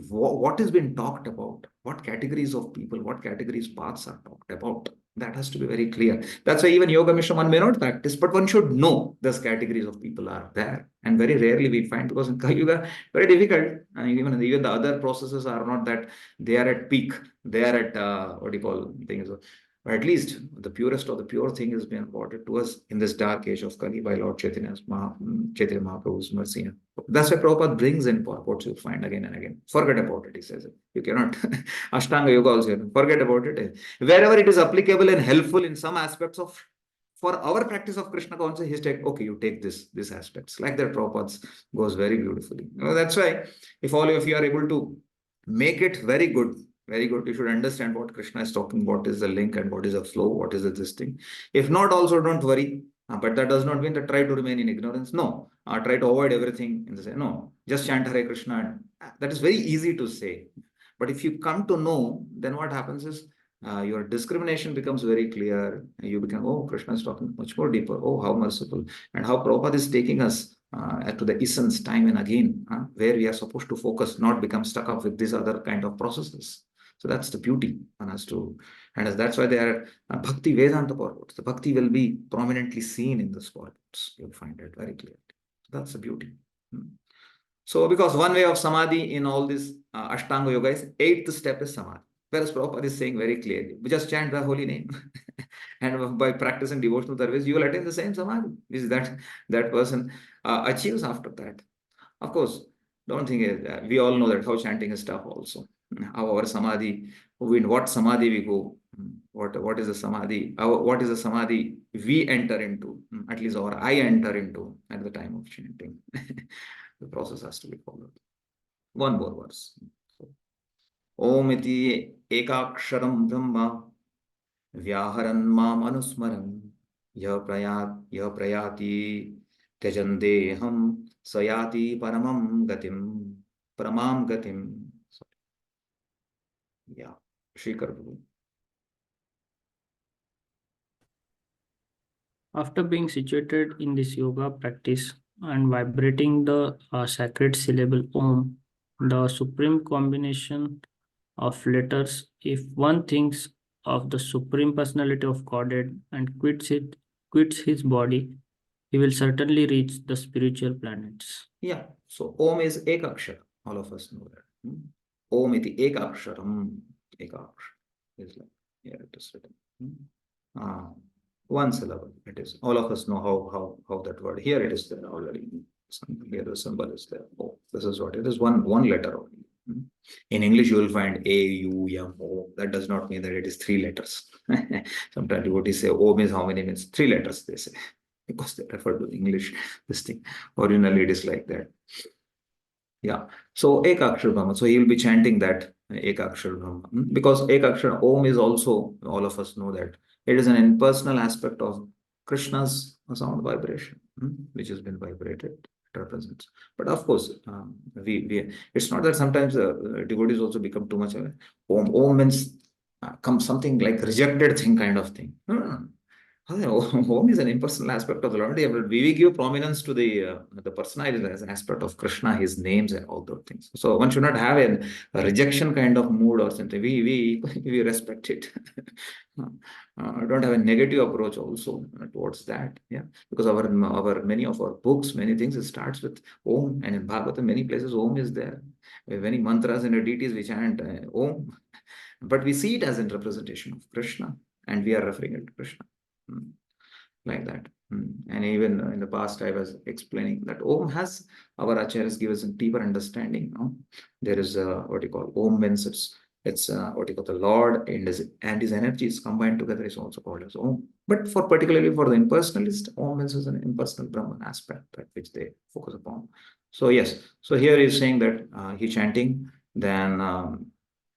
what has been talked about, what categories of people, what categories paths are talked about. That has to be very clear. That's why even Yoga Mishra one may not practice, but one should know those categories of people are there. And very rarely we find, because in Kali Yuga, very difficult. And even the other processes are not that they are at peak. They are at, what do you call things? But at least the purest of the pure thing has been awarded to us in this dark age of Kali by Lord Chaitanya Mahaprabhu's mercy. That's why Prabhupada brings in purports you'll find again and again. Forget about it, he says it. You cannot. Ashtanga Yoga also, forget about it. Wherever it is applicable and helpful in some aspects of, for our practice of Krishna consciousness, he's take, okay, you take this aspects. Like that Prabhupada goes very beautifully. That's why if all of you are able to make it very good, you should understand what Krishna is talking, what is the link and what is the flow, what is this thing. If not, also don't worry. But that does not mean that try to remain in ignorance. No, try to avoid everything in the same. No, just chant Hare Krishna. That is very easy to say. But if you come to know, then what happens is your discrimination becomes very clear. You become, oh, Krishna is talking much more deeper. Oh, how merciful. And how Prabhupada is taking us to the essence time and again, where we are supposed to focus, not become stuck up with these other kind of processes. So that's the beauty one has to, and that's why they are Bhakti Vedanta purports. The Bhakti will be prominently seen in this purports. You'll find it very clearly. So that's the beauty. So because one way of samadhi in all this Ashtanga Yoga is 8th step is samadhi. Whereas Prabhupada is saying very clearly, we just chant the holy name. And by practicing devotional service, you will attain the same samadhi, which that person achieves after that. Of course, don't think we all know that how chanting is tough also. How our samadhi, in what samadhi we go, what is the samadhi, what is the samadhi we enter into, at least or I enter into at the time of chanting. The process has to be followed. One more verse. Om iti ekaksharam brahma Vyaharan mam anusmaram prayati tyajandeham sayati paramam gatim. Yeah, Shrikar Prabhu.
After being situated in this yoga practice and vibrating the sacred syllable Om, the supreme combination of letters, if one thinks of the supreme personality of Godhead and quits his body, he will certainly reach the spiritual planets.
Yeah, so Om is Ekakshara. All of us know that. Om iti Ekaksharam. Ekakshara is like, here it is written. One syllable. It is. All of us know how that word. Here it is there already. Here the symbol is there. Oh, this is what it is. One letter only. In English, you will find A, U, M, O. That does not mean that it is 3 letters. Sometimes devotees say O means how many means 3 letters, they say, because they refer to English, this thing. Originally, it is like that. Yeah. So Ekakshar Brahma. So he will be chanting that Ekakshar Brahma. Because Ekakshar Om is also, all of us know that it is an impersonal aspect of Krishna's sound vibration, which has been vibrated. It represents. But of course, it's not that sometimes devotees also become too much aware. Om means come something like rejected thing kind of thing. No. Om is an impersonal aspect of the Lord. We give prominence to the personality as an aspect of Krishna, his names and all those things. So one should not have a rejection kind of mood or something. We respect it. Don't have a negative approach also towards that. Yeah, because our many of our books, many things, it starts with Om, and in Bhagavatam, many places Om is there. Many mantras and deities we chant Om, but we see it as a representation of Krishna, and we are referring it to Krishna. Like that. And even in the past, I was explaining that Om has, our acharyas give us a deeper understanding. There is what you call Om means it's what you call the Lord and his energies combined together is also called as Om. But particularly for the impersonalist, Om means is an impersonal Brahman aspect at which they focus upon. So yes, so here he's saying that he's chanting, then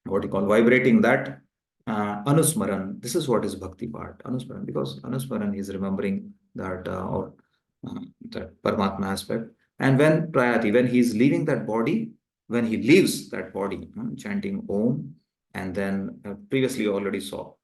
what you call vibrating that Anusmaran. This is what is Bhakti part. Anusmaran, because Anusmaran is remembering that that Paramatma aspect. And when Prayati, when he is leaving that body, when he leaves that body, chanting Om, and then previously you already saw,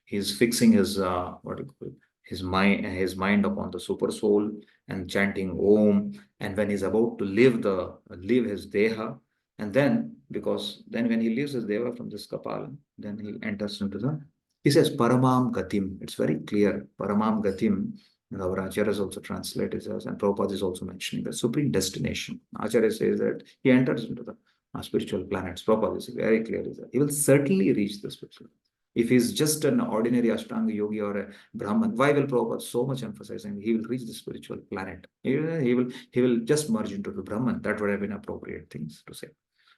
he's fixing his what you call his mind upon the super soul and chanting Om. And when he's about to leave his Deha, and then, because then when he leaves his Deva from this Kapala, then he enters into he says Paramam Gatim. It's very clear. Paramam Gatim. And our Acharyas also translate it as, and Prabhupada is also mentioning the supreme destination. Acharya says that he enters into the spiritual planets. Prabhupada is very clear. Is that he will certainly reach the spiritual. If he's just an ordinary Ashtanga yogi or a Brahman, why will Prabhupada so much emphasizing he will reach the spiritual planet? He will just merge into the Brahman. That would have been appropriate things to say.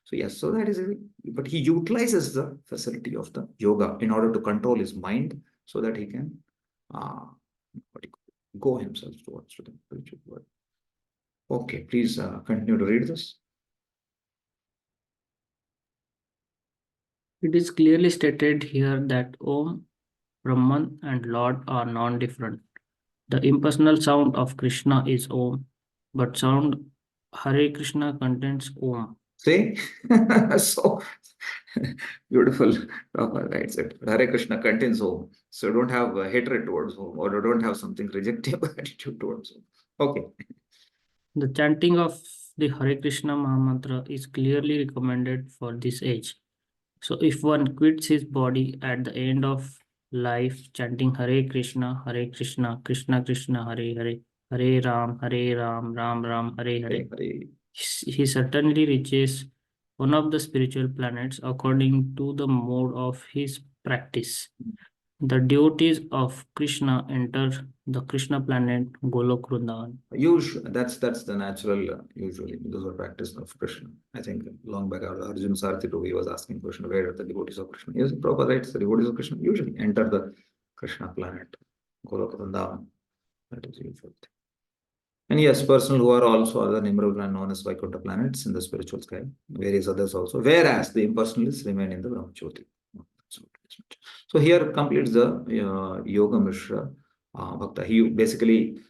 So yes, so that is it. But he utilizes the facility of the yoga in order to control his mind so that he can go himself towards the spiritual world. Okay, please continue to read this.
It is clearly stated here that Om, Brahman, and Lord are non-different. The impersonal sound of Krishna is Om, but sound Hare Krishna contains Om.
See? So beautiful. Right. So Hare Krishna contains Om. So don't have hatred towards Om, or don't have something rejective attitude towards Om. Okay.
The chanting of the Hare Krishna Mahamantra is clearly recommended for this age. So if one quits his body at the end of life chanting Hare Krishna, Krishna Krishna, Hare Hare, Hare Ram, Ram Ram, Hare Hare, he certainly reaches one of the spiritual planets according to the mode of his practice. The devotees of Krishna enter the Krishna planet Golok Vrindavan.
Usually, that's the natural, usually, those are practice of Krishna. I think long back, Arjuna Sarthi Togi was asking question, where are the devotees of Krishna? Yes, Prabhupada writes, the devotees of Krishna usually enter the Krishna planet, Golok Vrindavan. That is usual. And yes, persons who are also other numerable and known as Vaikuntha planets in the spiritual sky, various others also, whereas the impersonalists remain in the Brahmajyoti. So here completes the Yoga Mishra Bhakta. He basically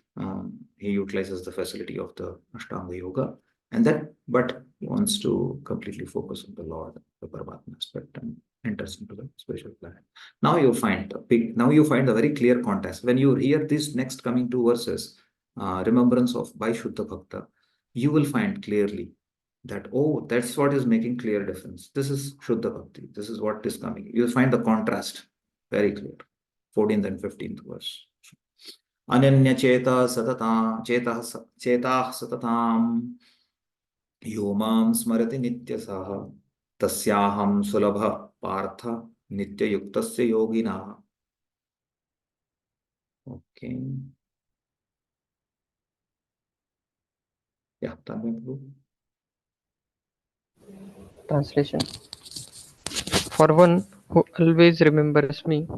he utilizes the facility of the Ashtanga Yoga, and that, but wants to completely focus on the Lord, the Paramatma aspect, and enters into the spiritual planet. Now you find the very clear contrast when you hear these next coming two verses. Remembrance of by Shuddha Bhakta, you will find clearly that, oh, that's what is making clear difference. This is Shuddha Bhakti. This is what is coming. You'll find the contrast very clear. 14th and 15th verse. Ananya cheta satata chetah satatam yomam smarati nityasaha tasyaham sulabha partha nityayuktasya yogina. Okay. Yeah,
Translation. For one who always remembers me,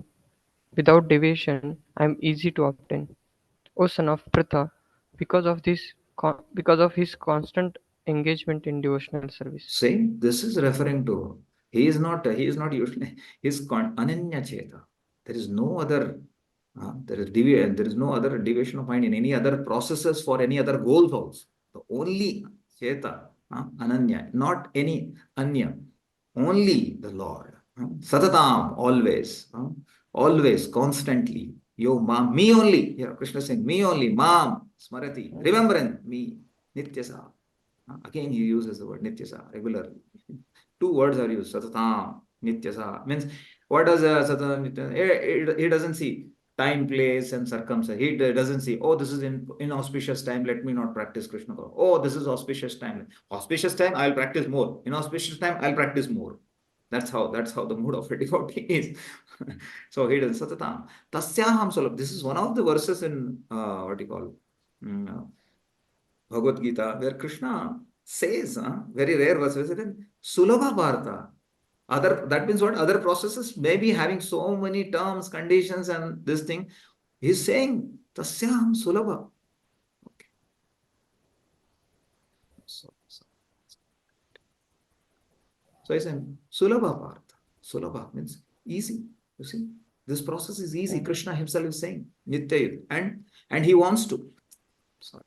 without deviation, I am easy to obtain. O son of Pritha, because of his constant engagement in devotional service.
See, this is referring to, he is not usually, he is ananya cheta. There is no other, there is no other deviation of mind in any other processes for any other goals also. The only cheta, ananya, not any anya, only the Lord. Satatam, always, always, constantly. Yo, mam, me only. Here, Krishna is saying, me only, mam, smarati, remembering me, nityasa. Again, he uses the word nityasa regularly. Two words are used, satatam, nityasa. Means, what does satatam, nityasa? He doesn't see time, place, and circumstance. He doesn't see, oh, this is inauspicious time, let me not practice Krishna. Oh, this is auspicious time. Auspicious time, I'll practice more. Inauspicious time, I'll practice more. That's how the mood of a devotee is. So he does satatam. Tasyaham sulabh. This is one of the verses in what you call Bhagavad Gita, where Krishna says, very rare verse, Sulabha Bharata. That means what? Other processes may be having so many terms, conditions, and this thing. He's saying, Tasyam Sulabha. Okay. So he's saying, Sulabha Bharata. Sulabha means easy. You see, this process is easy. Krishna himself is saying, Nitya, and he wants to. Sorry.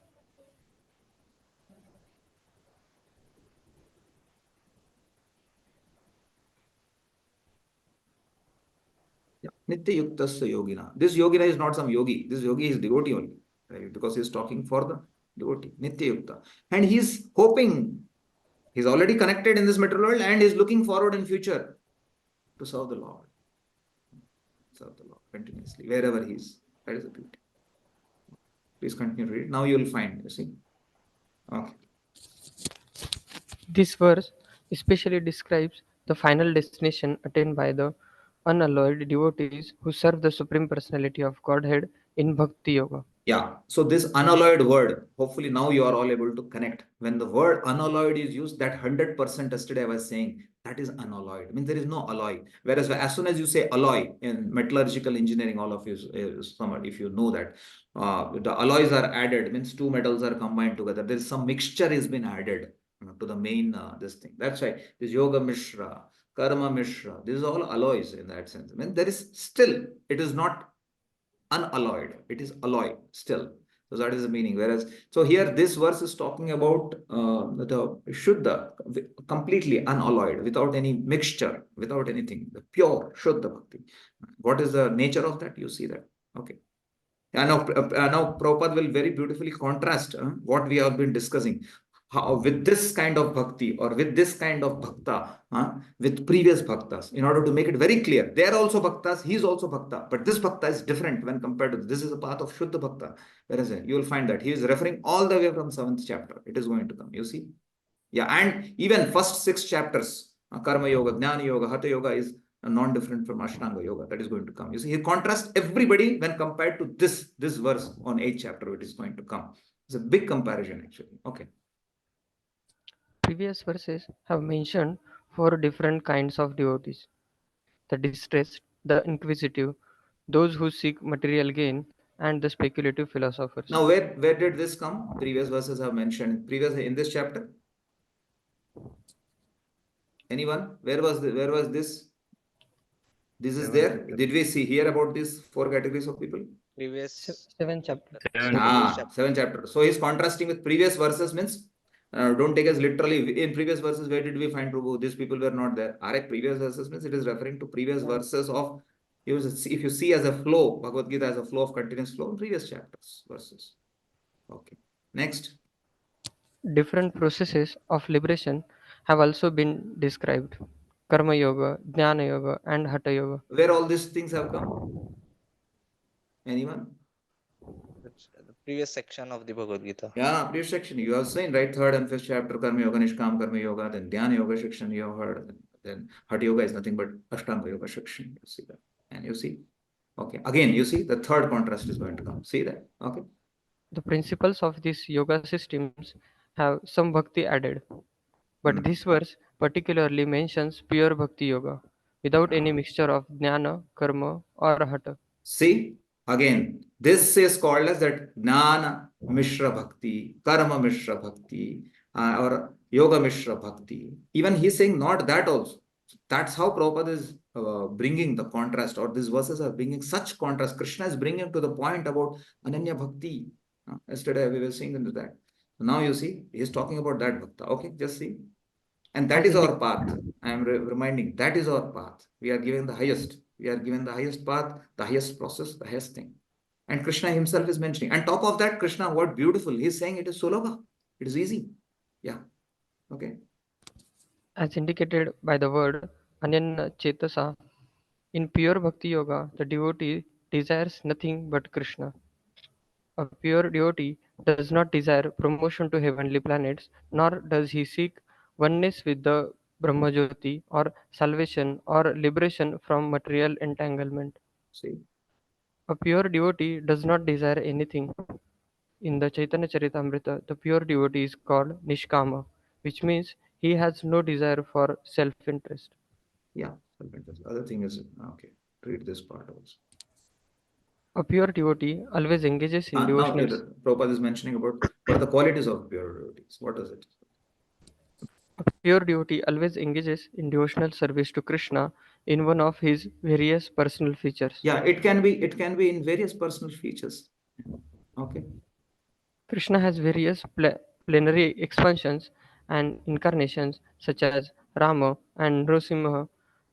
Nitya Yuktasya Yogina. This Yogina is not some yogi. This yogi is devotee only, right? Because he's talking for the devotee. Nitya Yukta. And he's hoping, he's already connected in this material world and he's looking forward in future to serve the Lord. Serve the Lord continuously, wherever he is. That is the beauty. Please continue to read. Now you will find, you see. Okay.
This verse especially describes the final destination attained by the unalloyed devotees who serve the Supreme Personality of Godhead in Bhakti Yoga.
Yeah, so this unalloyed word, hopefully now you are all able to connect. When the word unalloyed is used, that 100% yesterday I was saying, that is unalloyed. I mean, there is no alloy. Whereas as soon as you say alloy in metallurgical engineering, all of you, if you know that, the alloys are added, means two metals are combined together. There is some mixture has been added to the main, this thing. That's why this Yoga Mishra, Karma Mishra, these are all alloys in that sense. I mean, there is still, it is not unalloyed, it is alloy still. So that is the meaning. Whereas, so here this verse is talking about the Shuddha, completely unalloyed, without any mixture, without anything, the pure Shuddha Bhakti. What is the nature of that? You see that. Okay. Now Prabhupada will very beautifully contrast what we have been discussing. How, with this kind of bhakti or with this kind of bhakta, with previous bhaktas, in order to make it very clear, they are also bhaktas, he is also bhakta, but this bhakta is different when compared to this is a path of Shuddha bhakta. Whereas you will find that he is referring all the way from 7th chapter. It is going to come, you see. Yeah, and even first 6 chapters, Karma Yoga, Jnana Yoga, Hatha Yoga is non-different from Ashtanga Yoga. That is going to come. You see, he contrasts everybody when compared to this verse on 8th chapter, which is going to come. It's a big comparison, actually. Okay.
Previous verses have mentioned 4 different kinds of devotees: the distressed, the inquisitive, those who seek material gain, and the speculative philosophers.
Now, where did this come? Previous verses have mentioned. Previous in this chapter. Anyone? Where was this? This is there. Did we hear about these 4 categories of people?
Previous
7th chapter.
previous chapter.
7th chapter. So he's contrasting with previous verses, means don't take us literally. In previous verses, where did we find Prabhu? These people were not there. Are previous verses means it is referring to previous verses of, if you see as a flow, Bhagavad Gita as a flow of continuous flow in previous chapters, verses. Okay. Next.
Different processes of liberation have also been described: Karma Yoga, Jnana Yoga, and Hatha Yoga.
Where all these things have come? Anyone?
The previous section of the Bhagavad Gita.
Yeah, previous section. You have seen, right? 3rd and 5th chapter, Karma Yoga, Nishkam Karma Yoga, then Dhyana Yoga section you have heard. Then Hatha Yoga is nothing but Ashtanga Yoga section. You see that. And you see. Okay. Again, you see the 3rd contrast is going to come. See that? Okay.
The principles of these yoga systems have some bhakti added, but this verse particularly mentions pure bhakti yoga without any mixture of jnana, karma, or hatha.
See, again, this is called as that Jnana Mishra Bhakti, Karma Mishra Bhakti, or Yoga Mishra Bhakti. Even he's saying not that also. That's how Prabhupada is bringing the contrast, or these verses are bringing such contrast. Krishna is bringing to the point about Ananya Bhakti. Yesterday we were seeing into that. Now you see, he is talking about that Bhakta. Okay, just see. And that is our path. I am reminding, that is our path. We are given the highest. We are given the highest path, the highest process, the highest thing. And Krishna himself is mentioning. And top of that, Krishna, what beautiful. He's saying it is Sulabha. It is easy. Yeah. Okay.
As indicated by the word Ananya Chetasa, in pure bhakti yoga, the devotee desires nothing but Krishna. A pure devotee does not desire promotion to heavenly planets, nor does he seek oneness with the Brahmajyoti or salvation or liberation from material entanglement.
See.
A pure devotee does not desire anything. In the Chaitanya Charitamrita, the pure devotee is called Nishkama, which means he has no desire for self-interest.
Yeah, self-interest. Other thing is, okay, read this part also.
A pure devotee always engages in
Now,
devotional.
Prabhupada is mentioning about what are the qualities of pure devotees. What is it?
A pure devotee always engages in devotional service to Krishna in one of his various personal features.
Yeah, it can be in various personal features. Okay.
Krishna has various plenary expansions and incarnations such as Rama and Nrsimha,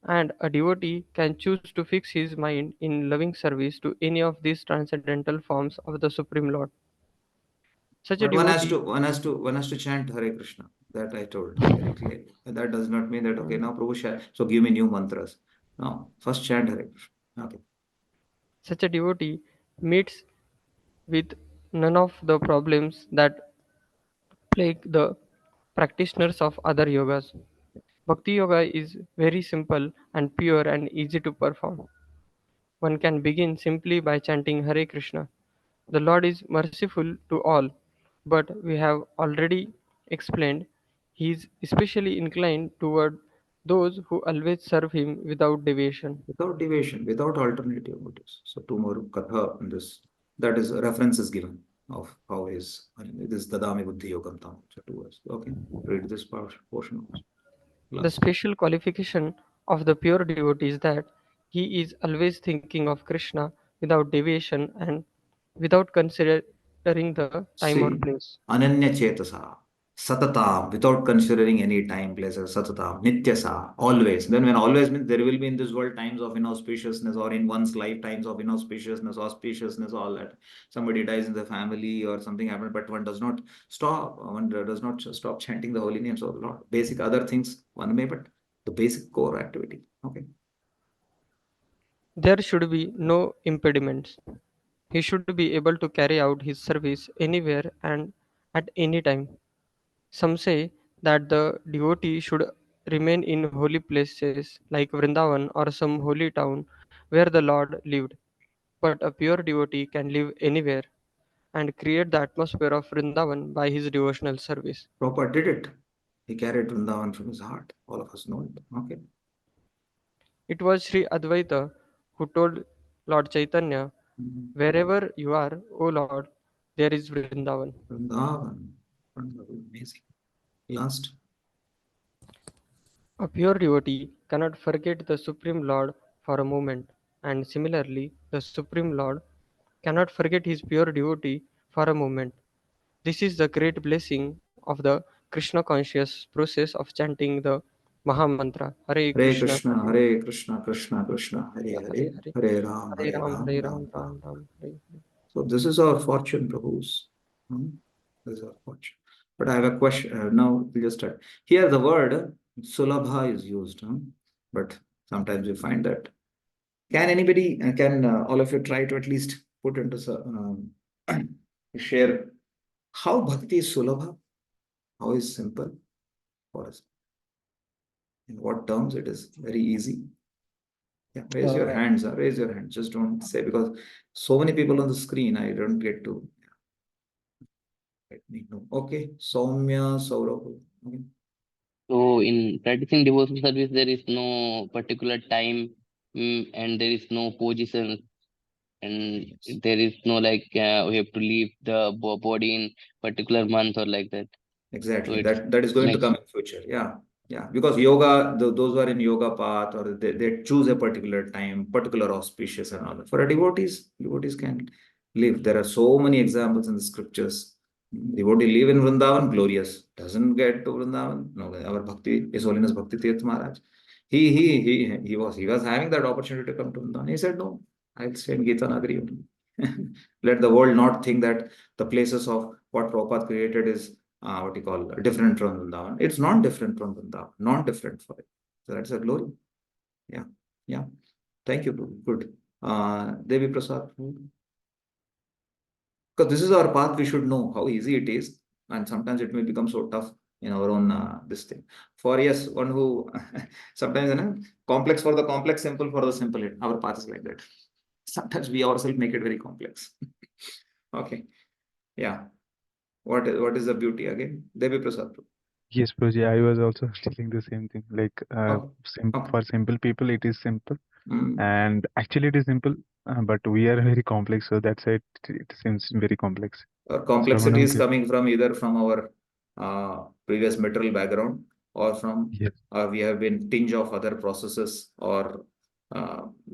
and a devotee can choose to fix his mind in loving service to any of these transcendental forms of the Supreme Lord. Such a
But
devotee
one has to chant Hare Krishna. That I told very clearly. That does not mean that okay, now Prabhu so give me new mantras. No, first chant Hare Krishna. Okay.
Such a devotee meets with none of the problems that plague the practitioners of other yogas. Bhakti yoga is very simple and pure and easy to perform. One can begin simply by chanting Hare Krishna. The Lord is merciful to all, but we have already explained he is especially inclined toward those who always serve him without deviation.
Without deviation, without alternative motives. So two more katha in this. That is a reference is given of how is this Dadami Buddhi Yogam Tam. So 2 words. Okay. Read this portion also.
The special qualification of the pure devotee is that he is always thinking of Krishna without deviation and without considering the time or
See,
place.
Ananya Chetasa. Satatam, without considering any time, places, Satatam, Nityasa, always. Then when always means there will be in this world times of inauspiciousness, or in one's life times of inauspiciousness, auspiciousness, all that. Somebody dies in the family or something happened, but one does not stop. One does not stop chanting the holy names of the Lord. Basic other things one may, but the basic core activity. Okay.
There should be no impediments. He should be able to carry out his service anywhere and at any time. Some say that the devotee should remain in holy places like Vrindavan or some holy town where the Lord lived. But a pure devotee can live anywhere and create the atmosphere of Vrindavan by his devotional service.
Prabhupada did it. He carried Vrindavan from his heart. All of us know it. Okay.
It was Sri Advaita who told Lord Chaitanya, "Wherever you are, O Lord, there is Vrindavan."
Vrindavan. Amazing. Last.
A pure devotee cannot forget the Supreme Lord for a moment, and similarly, the Supreme Lord cannot forget his pure devotee for a moment. This is the great blessing of the Krishna conscious process of chanting the Maha Mantra Hare
Hare
Krishna,
Krishna, Hare Krishna, Krishna Krishna, Hare
Hare
Hare,
Hare,
Hare Ram,
Hare
Hare
Ram,
Ram,
Hare
Ram
Ram,
Ram.
Ram Ram, Hare Hare.
So this is our fortune, Prabhus. This is our fortune. But I have a question. Now we'll just start. Here the word Sulabha is used, but sometimes you find that. Can anybody, can all of you try to at least put into share how bhakti is Sulabha? How is simple for us? In what terms it is very easy? Yeah, raise your hands. Raise your hands. Just don't say, because so many people on the screen, I don't get to. Let me know. Okay, Soumya, Saurabh. Okay.
So in practicing devotional service, there is no particular time, and there is no position, and there is no like we have to leave the body in particular month or like that. So
Exactly.
it's
That is going to
like
come in future. Yeah. Yeah. Because yoga, those who are in yoga path, or they choose a particular time, particular auspicious and all that. For a devotees can live. There are so many examples in the scriptures. Devotee live in Vrindavan, glorious. Doesn't get to Vrindavan. No, our Bhakti, His Holiness Bhakti Tirth Maharaj. He was having that opportunity to come to Vrindavan. He said, no, I'll stay in Gita Nagari only. Let the world not think that the places of what Prabhupada created is what you call different from Vrindavan. It's not different from Vrindavan, not different for it. So that's a glory. Yeah, yeah. Thank you, Prabhu. Good. Devi Prasad. Because this is our path, we should know how easy it is, and sometimes it may become so tough in our own this thing. For yes, one who sometimes complex for the complex, simple for the simple. Our path is like that. Sometimes we ourselves make it very complex. Okay. Yeah. What is the beauty again? Devi Prasad.
Yes, Prabhuji, I was also telling the same thing. Like
Okay. Okay.
for simple people, it is simple,
Mm.
and actually it is simple, but we are very complex, so that's why it seems very complex.
Our
So
complexity is
Manam,
coming from either from our previous material background, or from
yes,
we have been tinge of other processes, or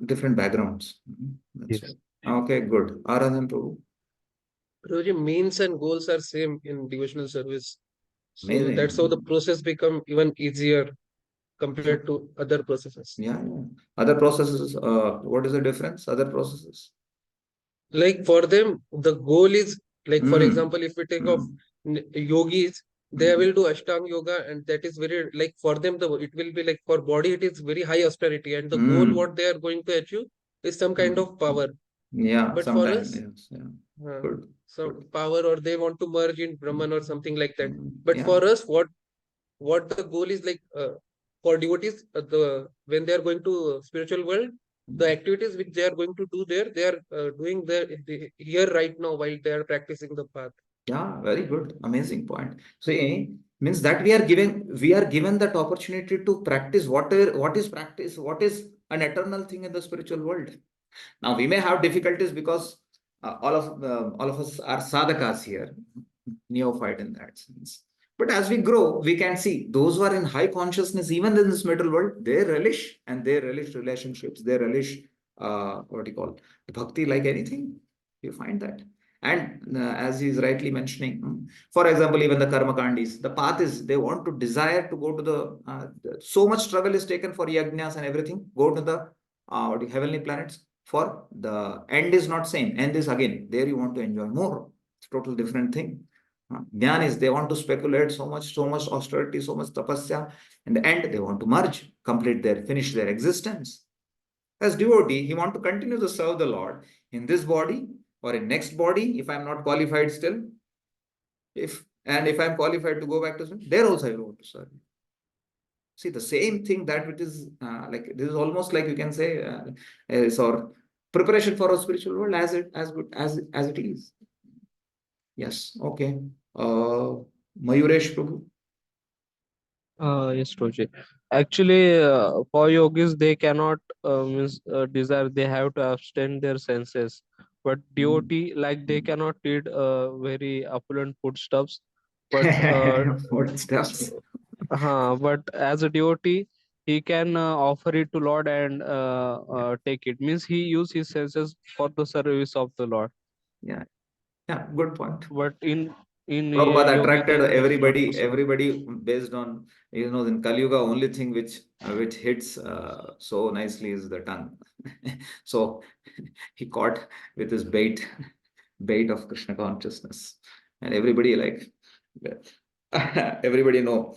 different backgrounds. That's
yes,
right. Okay, good. Aradhan Prabhu.
Prabhuji, means and goals are same in devotional service. So that's how the
Amazing.
process become even easier compared to other processes.
Yeah, yeah. Other processes, what is the difference? Other processes?
Like for them, the goal is like, for
Mm.
example, if we take of
Mm.
yogis, they
Mm.
will do Ashtanga yoga, and that is very like for them, it will be like for body, it is very high austerity, and the goal
Mm.
what they are going to achieve is some kind
Mm.
of power.
Yeah,
But for
sometime,
us,
yes. Yeah.
uh,
Good.
some
Good.
power, or they want to merge in Brahman or something like that. But
Yeah.
for us, what the goal is like for devotees, when they are going to spiritual world, the activities which they are going to do there, they are doing there here right now while they are practicing the path.
Yeah, very good. Amazing point. So, means that we are given that opportunity to practice whatever, what is practice, what is an eternal thing in the spiritual world. Now we may have difficulties because all of us are sadhakas here, neophyte in that sense. But as we grow, we can see those who are in high consciousness, even in this middle world, they relish, and they relish relationships. They relish what do you call bhakti like anything. You find that. And as he is rightly mentioning, for example, even the karma kandis, the path is they want to desire to go to so much struggle is taken for yajnas and everything, go to the heavenly planets. For the end is not same, end is again there you want to enjoy more. It's total different thing. Jnana is they want to speculate so much austerity, so much tapasya. In the end, they want to merge, finish their existence. As devotee, he want to continue to serve the Lord in this body or in next body, if I'm not qualified still. If I'm qualified to go back to there also I want to serve. See, the same thing that which is like this is almost like you can say is our preparation for a spiritual world as good as it is. Yes, okay. Mayuresh Prabhu.
Yes, Roji. Actually, for yogis, they cannot desire. They have to abstain their senses. But devotee, like they cannot eat very opulent foodstuffs. But
Foodstuffs.
but as a devotee, he can offer it to Lord and take it. Means he use his senses for the service of the Lord.
Yeah, good point.
But in
Prabhupada
yogi,
attracted
that is not
everybody based on, in Kali Yuga, only thing which hits so nicely is the tongue. So he caught with his bait of Krishna consciousness. And everybody everybody know.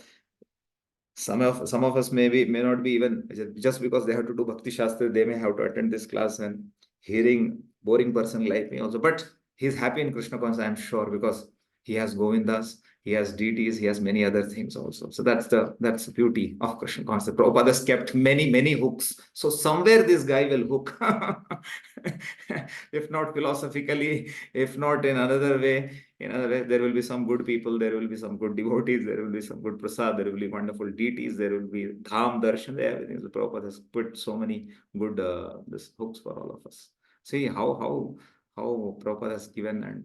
Some of us may not be even just because they have to do Bhakti Shastri, they may have to attend this class and hearing boring person like me also. But he's happy in Krishna consciousness, I'm sure, because he has Govindas, he has deities, he has many other things also. So that's the beauty of Krishna consciousness. Prabhupada has kept many hooks. So somewhere this guy will hook. If not philosophically, if not in another way, there will be some good people, there will be some good devotees, there will be some good prasad, there will be wonderful deities, there will be dham darshan, everything. The Prabhupada has put so many good this hooks for all of us. See how Prabhupada has given, and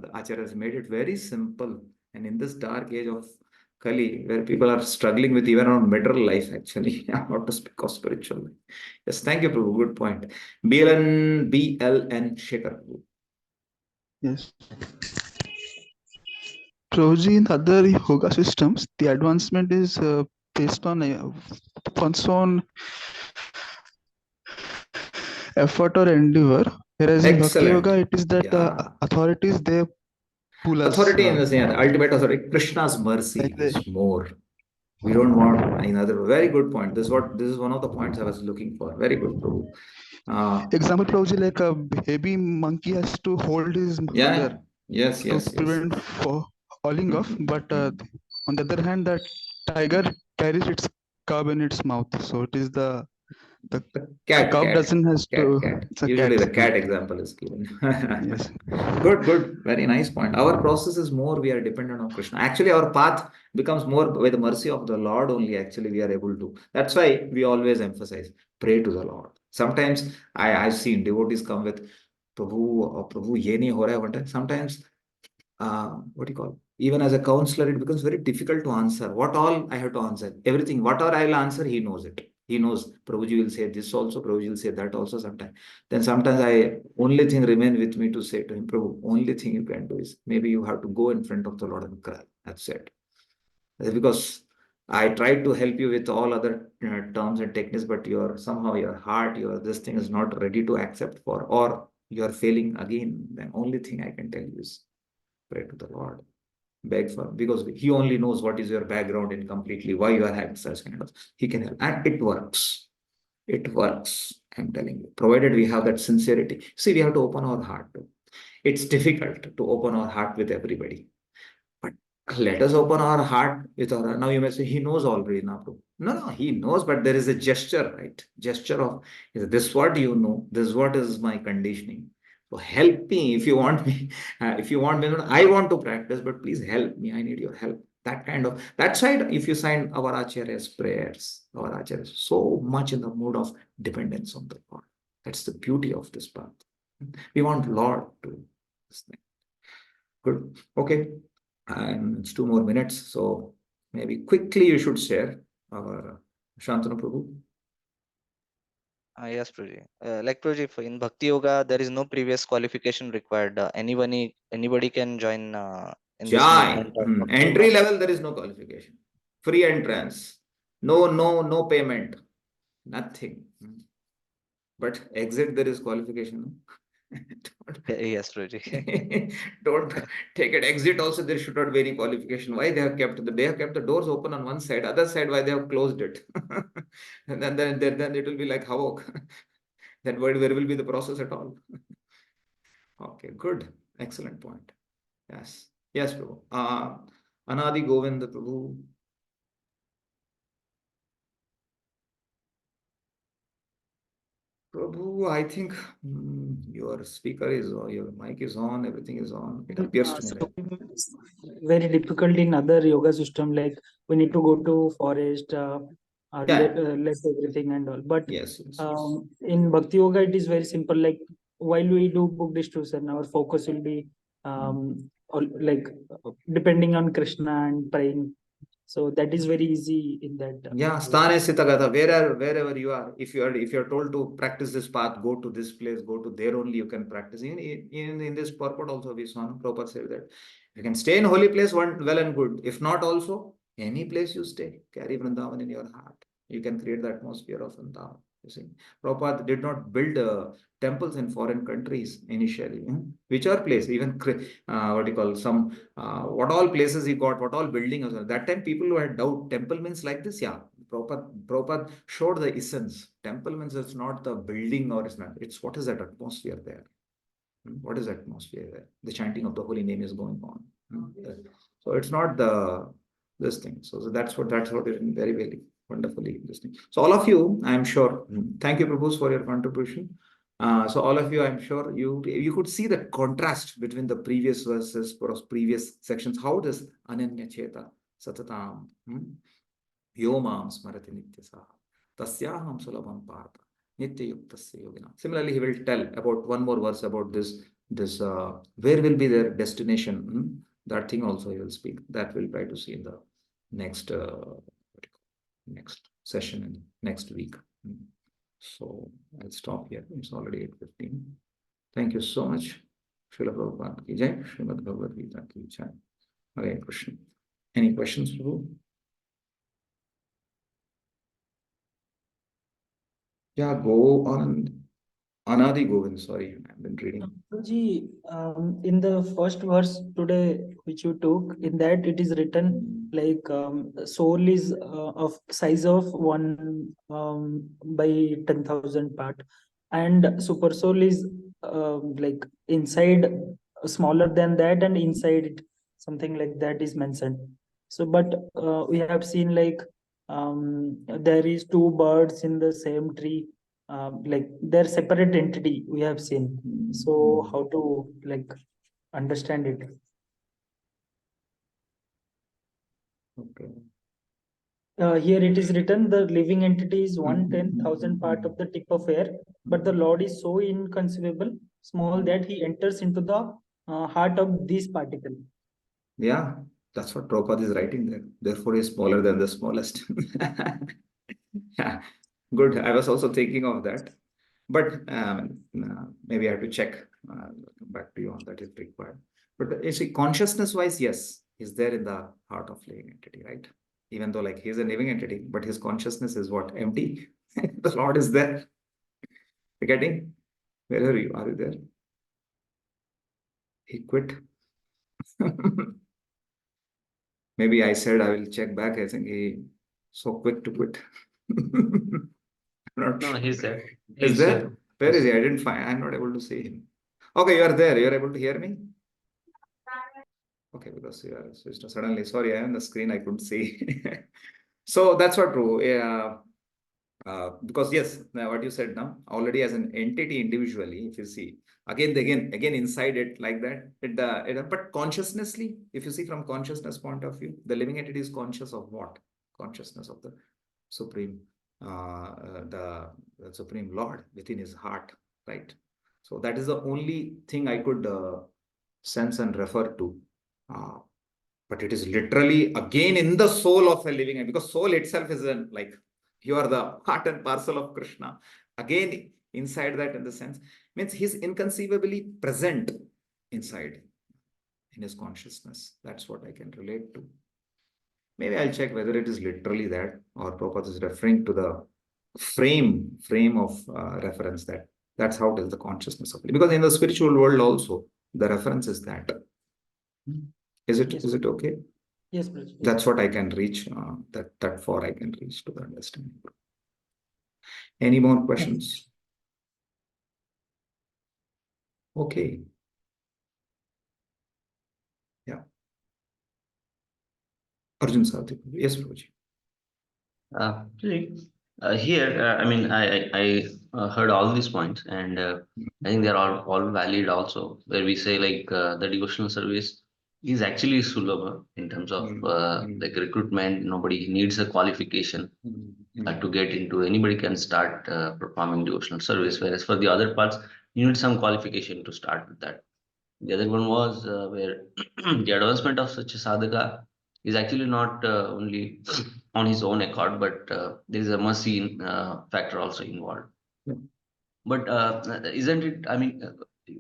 the Acharya has made it very simple. And in this dark age of Kali, where people are struggling with even on material life, actually, not to speak of spiritual life. Yes, thank you, Prabhu. Good point. BLN Shekhar.
Yes. Prabhuji, in other yoga systems, the advancement is based on one's own effort or endeavor, whereas in Bhakti Yoga, it is that the authorities, they pull us.
Authority in the sense, the ultimate authority, Krishna's mercy is more. We don't want another. Very good point. This is one of the points I was looking for. Very good, Prabhu.
Example, Prabhuji, like a baby monkey has to hold his mother to prevent falling off. But on the other hand, that tiger carries its cub in its mouth. So it is the cub doesn't has to. It's a
Usually
cat.
the cat example is given.
Yes.
Good. Very nice point. Our process is more, we are dependent on Krishna. Actually, our path becomes more with the mercy of the Lord only. Actually, we are able to. That's why we always emphasize, pray to the Lord. Sometimes I've seen devotees come with, Prabhu, ye nahi ho raha hai. Sometimes what do you call? Even as a counselor, it becomes very difficult to answer. What all I have to answer? Everything, whatever I will answer, he knows it. He knows Prabhuji will say this also, Prabhuji will say that also sometimes. Then sometimes only thing remain with me to say to him, Prabhu, only thing you can do is maybe you have to go in front of the Lord and cry. That's it. Because I tried to help you with all other terms and techniques, but somehow your heart, this thing is not ready to accept for, or you are failing again. Then only thing I can tell you is pray to the Lord, beg for, because he only knows what is your background in completely, why you are having such kind of, he can help. And it works. It works. I'm telling you, provided we have that sincerity. See, we have to open our heart too. It's difficult to open our heart with everybody. But let us open our heart with our, now you may say, he knows already now. No, he knows, but there is a gesture, right? Gesture of, this what you know, this what is my conditioning. So help me if you want me. If you want me, I want to practice, but please help me. I need your help. That side, if you sign our Acharya's prayers, our Acharya is so much in the mood of dependence on the Lord. That's the beauty of this path. We want Lord to do this thing. Good. Okay. And it's 2 more minutes. So maybe quickly you should share our Shantanu Prabhu.
Yes, Prabhuji. Like Prabhuji, in Bhakti Yoga, there is no previous qualification required. Anybody can join in this
Jai.
movement of Bhakti Yoga.
Entry level, there is no qualification. Free entrance. No payment. Nothing. But exit, there is qualification.
Yes, Prabhuji.
Don't take it. Exit also, there should not be any qualification. Why they have kept the doors open on one side, other side, why they have closed it? And then it will be like havoc. Then where will be the process at all? Okay, good. Excellent point. Yes. Yes, Prabhu. Anadi Govind Prabhu. Prabhu, I think your speaker is on, your mic is on, everything is on. It appears to me
So
like.
it's very difficult in other yoga system, like we need to go to forest, left everything and all. But
yes.
in Bhakti Yoga, it is very simple. Like while we do book distribution, our focus will be like depending on Krishna and praying. So that is very easy in that.
Yeah, sthane sitagata, wherever you are, if you're told to practice this path, go to this place, go to there only you can practice. In this purport also we saw Prabhupada said that you can stay in holy place, well and good. If not also, any place you stay, carry Vrindavan in your heart. You can create the atmosphere of Vrindavan. You see, Prabhupada did not build temples in foreign countries initially. Which are places, even what do you call what all places he got, what all buildings. That time people who had doubt, temple means like this, yeah. Prabhupada showed the essence. Temple means it's not the building or it's not. It's what is that atmosphere there. What is the atmosphere there? The chanting of the holy name is going on. So it's not this thing. So that's what it is very, very wonderfully interesting. So all of you, I'm sure, thank you, Prabhu, for your contribution. So all of you, I'm sure you could see the contrast between the previous verses, previous sections. How does Ananya Cheta Satatam Yomam Smarati Nityasaha Tasyaham Sulabam Partha Nitya Yuktasya Yogina. Similarly, he will tell about one more verse about this where will be their destination. That thing also he will speak. That we'll try to see in the next session in next week. So I'll stop here. It's already 8:15. Thank you so much. Srila Prabhupada ki jai. Srimad Bhagavad Gita ki jai. Hare Krishna. Any questions, Prabhu? Yeah, go on. Anadi Govind, sorry, I've been reading.
Ji, in the first verse today, which you took, in that it is written like soul is of size of 1 by 10,000 part, and super soul is like inside smaller than that, and inside it something like that is mentioned. So, but we have seen like there is 2 birds in the same tree. Like they're separate entity we have seen. So how to like understand it?
Okay.
Here it is written the living entity is 1/10,000 part of the tip of air, but the Lord is so inconceivable, small that he enters into the heart of this particle.
Yeah, that's what Prabhupada is writing there. Therefore, he is smaller than the smallest. Yeah, good. I was also thinking of that. But maybe I have to check, come back to you on that if required. But you see, consciousness-wise, yes, he's there in the heart of living entity, right? Even though like he's a living entity, but his consciousness is what? Empty. The Lord is there. You're getting? Where are you? Are you there? He quit. Maybe I said I will check back. I think he so quick to quit.
No, he's there.
Is there? Where is he? I didn't find. I'm not able to see him. Okay, you are there. You are able to hear me? Okay, because you are switched. Suddenly, sorry, I am on the screen. I couldn't see. So that's what true. Yeah. Because yes, now what you said now, already as an entity individually, if you see again inside it like that, but consciously, if you see from consciousness point of view, the living entity is conscious of what? Consciousness of the supreme, the supreme Lord within his heart, right? So that is the only thing I could sense and refer to. But it is literally again in the soul of a living, because soul itself is like You are the part and parcel of Krishna. Again, inside that, in the sense, means he's inconceivably present inside in his consciousness. That's what I can relate to. Maybe I'll check whether it is literally that or Prabhupada is referring to the frame of reference that's how it is the consciousness of it. Because in the spiritual world also, the reference is that. Is it okay?
Yes, Prabhuji.
That's what I can reach, that far I can reach to the understanding. Any more questions? Okay. Yeah. Arjun Sarthi. Yes, Prabhuji.
Here, I mean, I heard all these points, and I think they're all valid also, where we say like the devotional service is actually sulabha in terms of like recruitment. Nobody needs a qualification to get into. Anybody can start performing devotional service, whereas for the other parts, you need some qualification to start with that. The other one was where the advancement of such a sadhaka is actually not only on his own accord, but there is a mercy factor also involved. But isn't it, I mean,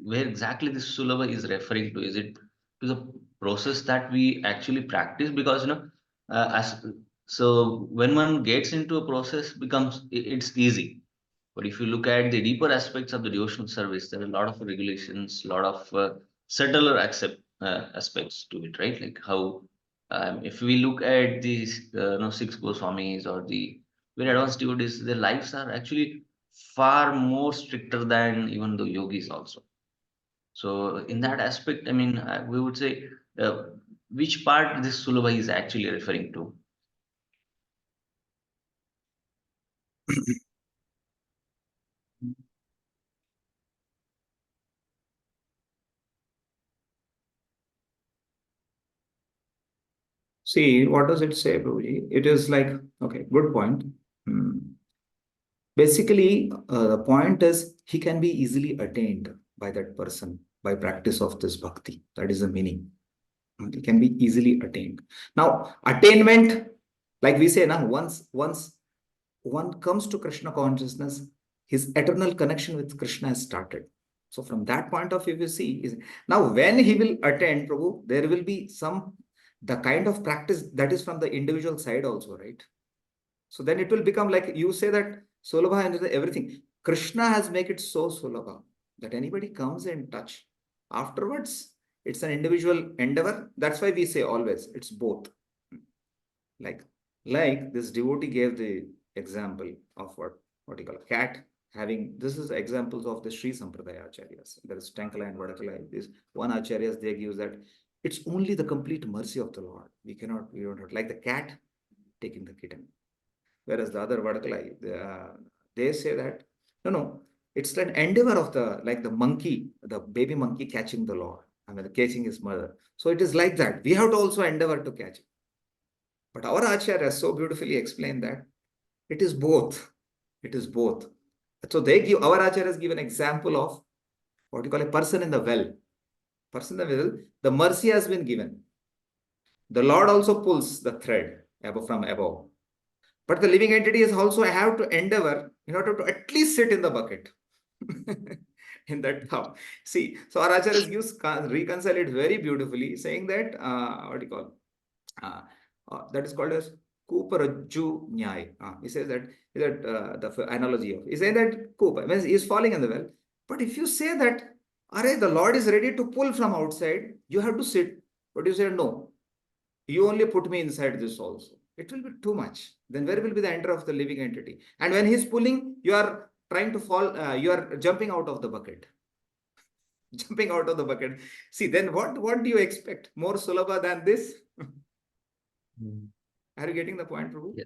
where exactly this sulabha is referring to? Is it to the process that we actually practice? Because, so when one gets into a process, it's easy. But if you look at the deeper aspects of the devotional service, there are a lot of regulations, a lot of subtler aspects to it, right? Like how, if we look at these, six Goswamis or the very advanced devotees, their lives are actually far more stricter than even the yogis also. So in that aspect, I mean, we would say which part this sulabha is actually referring to.
See, what does it say, Prabhuji? It is like, okay, good point. Basically, the point is he can be easily attained by that person by practice of this bhakti. That is the meaning. It can be easily attained. Now, attainment, like we say, now once one comes to Krishna consciousness, his eternal connection with Krishna has started. So from that point of view, you see, now when he will attain, Prabhu, there will be the kind of practice that is from the individual side also, right? So then it will become like you say that Sulabha and everything. Krishna has made it so Sulabha that anybody comes in touch. Afterwards, it's an individual endeavor. That's why we say always it's both. Like this devotee gave the example of what you call a cat having, this is examples of the Sri Sampradaya Acharyas. There is Tankala and Vadakala. This one Acharyas, they give that it's only the complete mercy of the Lord. We don't have, like the cat taking the kitten. Whereas the other Vadakala, they say that, no, it's an endeavor of like the monkey, the baby monkey catching the Lord. I mean, catching his mother. So it is like that. We have to also endeavor to catch it. But our Acharya so beautifully explained that it is both. It is both. So our Acharyas give an example of what you call a person in the well. Person in the well, the mercy has been given. The Lord also pulls the thread from above. But the living entity is also have to endeavor in order to at least sit in the bucket. In that tub. See, so our Acharyas reconcile it very beautifully, saying that, what do you call? That is called as Kuparajju Nyay. He says that the analogy of, he says that Kupa means he is falling in the well. But if you say that, the Lord is ready to pull from outside, you have to sit. But you say, no, you only put me inside this also. It will be too much. Then where will be the enter of the living entity? And when he's pulling, you are trying to fall, you are jumping out of the bucket. Jumping out of the bucket. See, then what do you expect? More sulabha than this? Are you getting the point, Prabhu?
Yeah.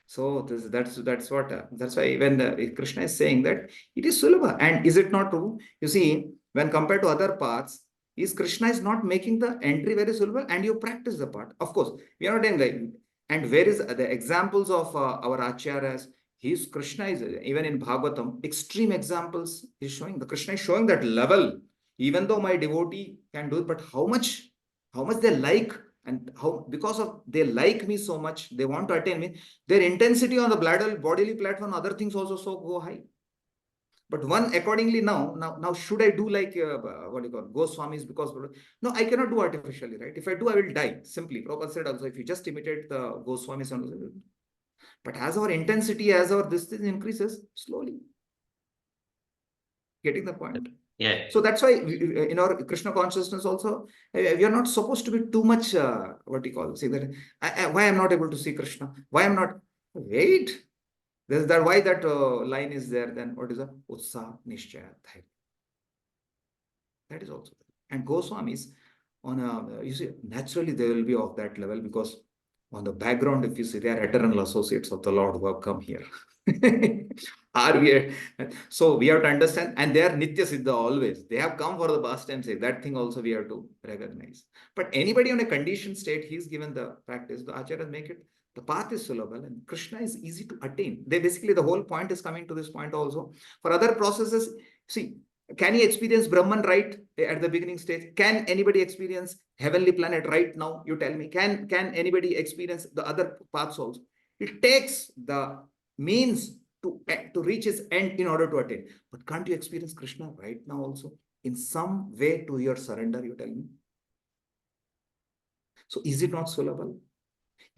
So that's why when Krishna is saying that it is sulabha, and is it not true? You see, when compared to other paths, Krishna is not making the entry very sulabha, and you practice the part. Of course, we are not saying like, and where is the examples of our acharyas? Krishna is even in Bhagavatam, extreme examples is showing. The Krishna is showing that level. Even though my devotee can do it, but how much they like And how, because of they like me so much, they want to attain me, their intensity on the bodily platform, other things also so go high. But one accordingly now should I do like what do you call Goswamis? Because no, I cannot do artificially, right? If I do, I will die. Simply, Prabhupada said also, if you just imitate the Goswamis, but as our intensity, as our this thing increases slowly, getting the point.
Yeah.
So that's why in our Krishna consciousness also, we are not supposed to be too much what do you call, say that why I'm not able to see Krishna, why I'm not, wait. There's that why that line is there. Then what is the Utsaha Nishchaya Dhairya? That is also there. And Goswamis on a, you see, naturally they will be of that level, because on the background, if you see, they are eternal associates of the Lord who have come here. Are we? So we have to understand, and they are Nitya Siddha always. They have come for the past and say that thing also we have to recognize. But anybody on a conditioned state, he's given the practice. The acharyas make it. The path is sulabha and Krishna is easy to attain. They basically, the whole point is coming to this point also. For other processes, see, can he experience Brahman right at the beginning stage? Can anybody experience heavenly planet right now? You tell me. Can anybody experience the other paths also? It takes the means to reach his end in order to attain. But can't you experience Krishna right now also? In some way to your surrender, you tell me. So is it not sulabha?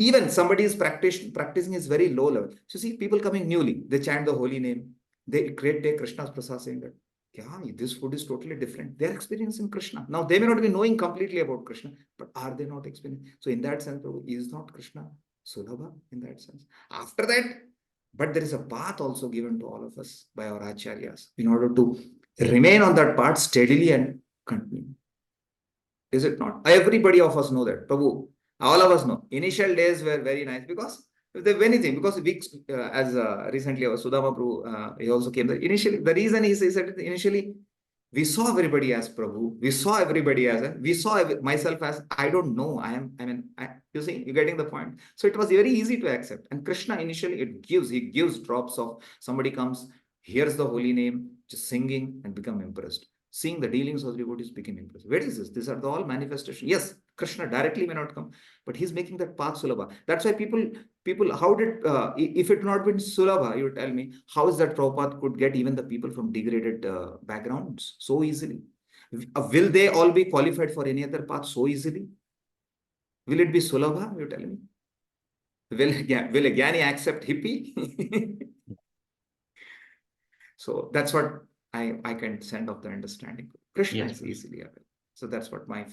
Even somebody is practicing is very low level. So see, people coming newly, they chant the holy name. They take Krishna's prasad saying that, yeah, this food is totally different. They are experiencing Krishna. Now, they may not be knowing completely about Krishna, but are they not experiencing? So in that sense, is not Krishna sulabha in that sense? After that, but there is a path also given to all of us by our acharyas in order to remain on that path steadily and continue. Is it not? Everybody of us know that. Prabhu, all of us know. Initial days were very nice because anything, because weeks, as recently our Sudama Prabhu, he also came there. Initially, the reason he said initially, we saw everybody as Prabhu. We saw everybody as, we saw myself as, I don't know. You see, you're getting the point. So it was very easy to accept. And Krishna initially, he gives drops of, somebody comes, hears the holy name, just singing and become impressed. Seeing the dealings of the devotees became impressed. Where is this? These are all manifestations. Yes, Krishna directly may not come, but he's making that path sulabha. That's why people, how did, if it not been sulabha, you tell me, how is that Prabhupada could get even the people from degraded backgrounds so easily? Will they all be qualified for any other path so easily? Will it be sulabha, you tell me? Will a Gyani accept hippie? So that's what I can send off the understanding. Krishna is easily available. So that's what my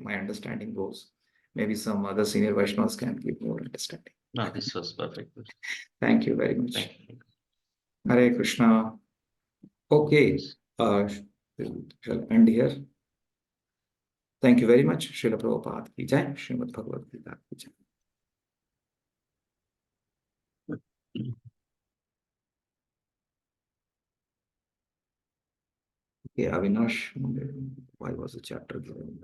understanding goes. Maybe some other senior Vaishnavas can give more understanding.
No, this was perfect.
Thank you very much. Hare Krishna. Okay, shall end here. Thank you very much. Srila Prabhupada ki jai, Srimad Bhagavad Gita ki jai. Okay, Avinash, why was the chapter given?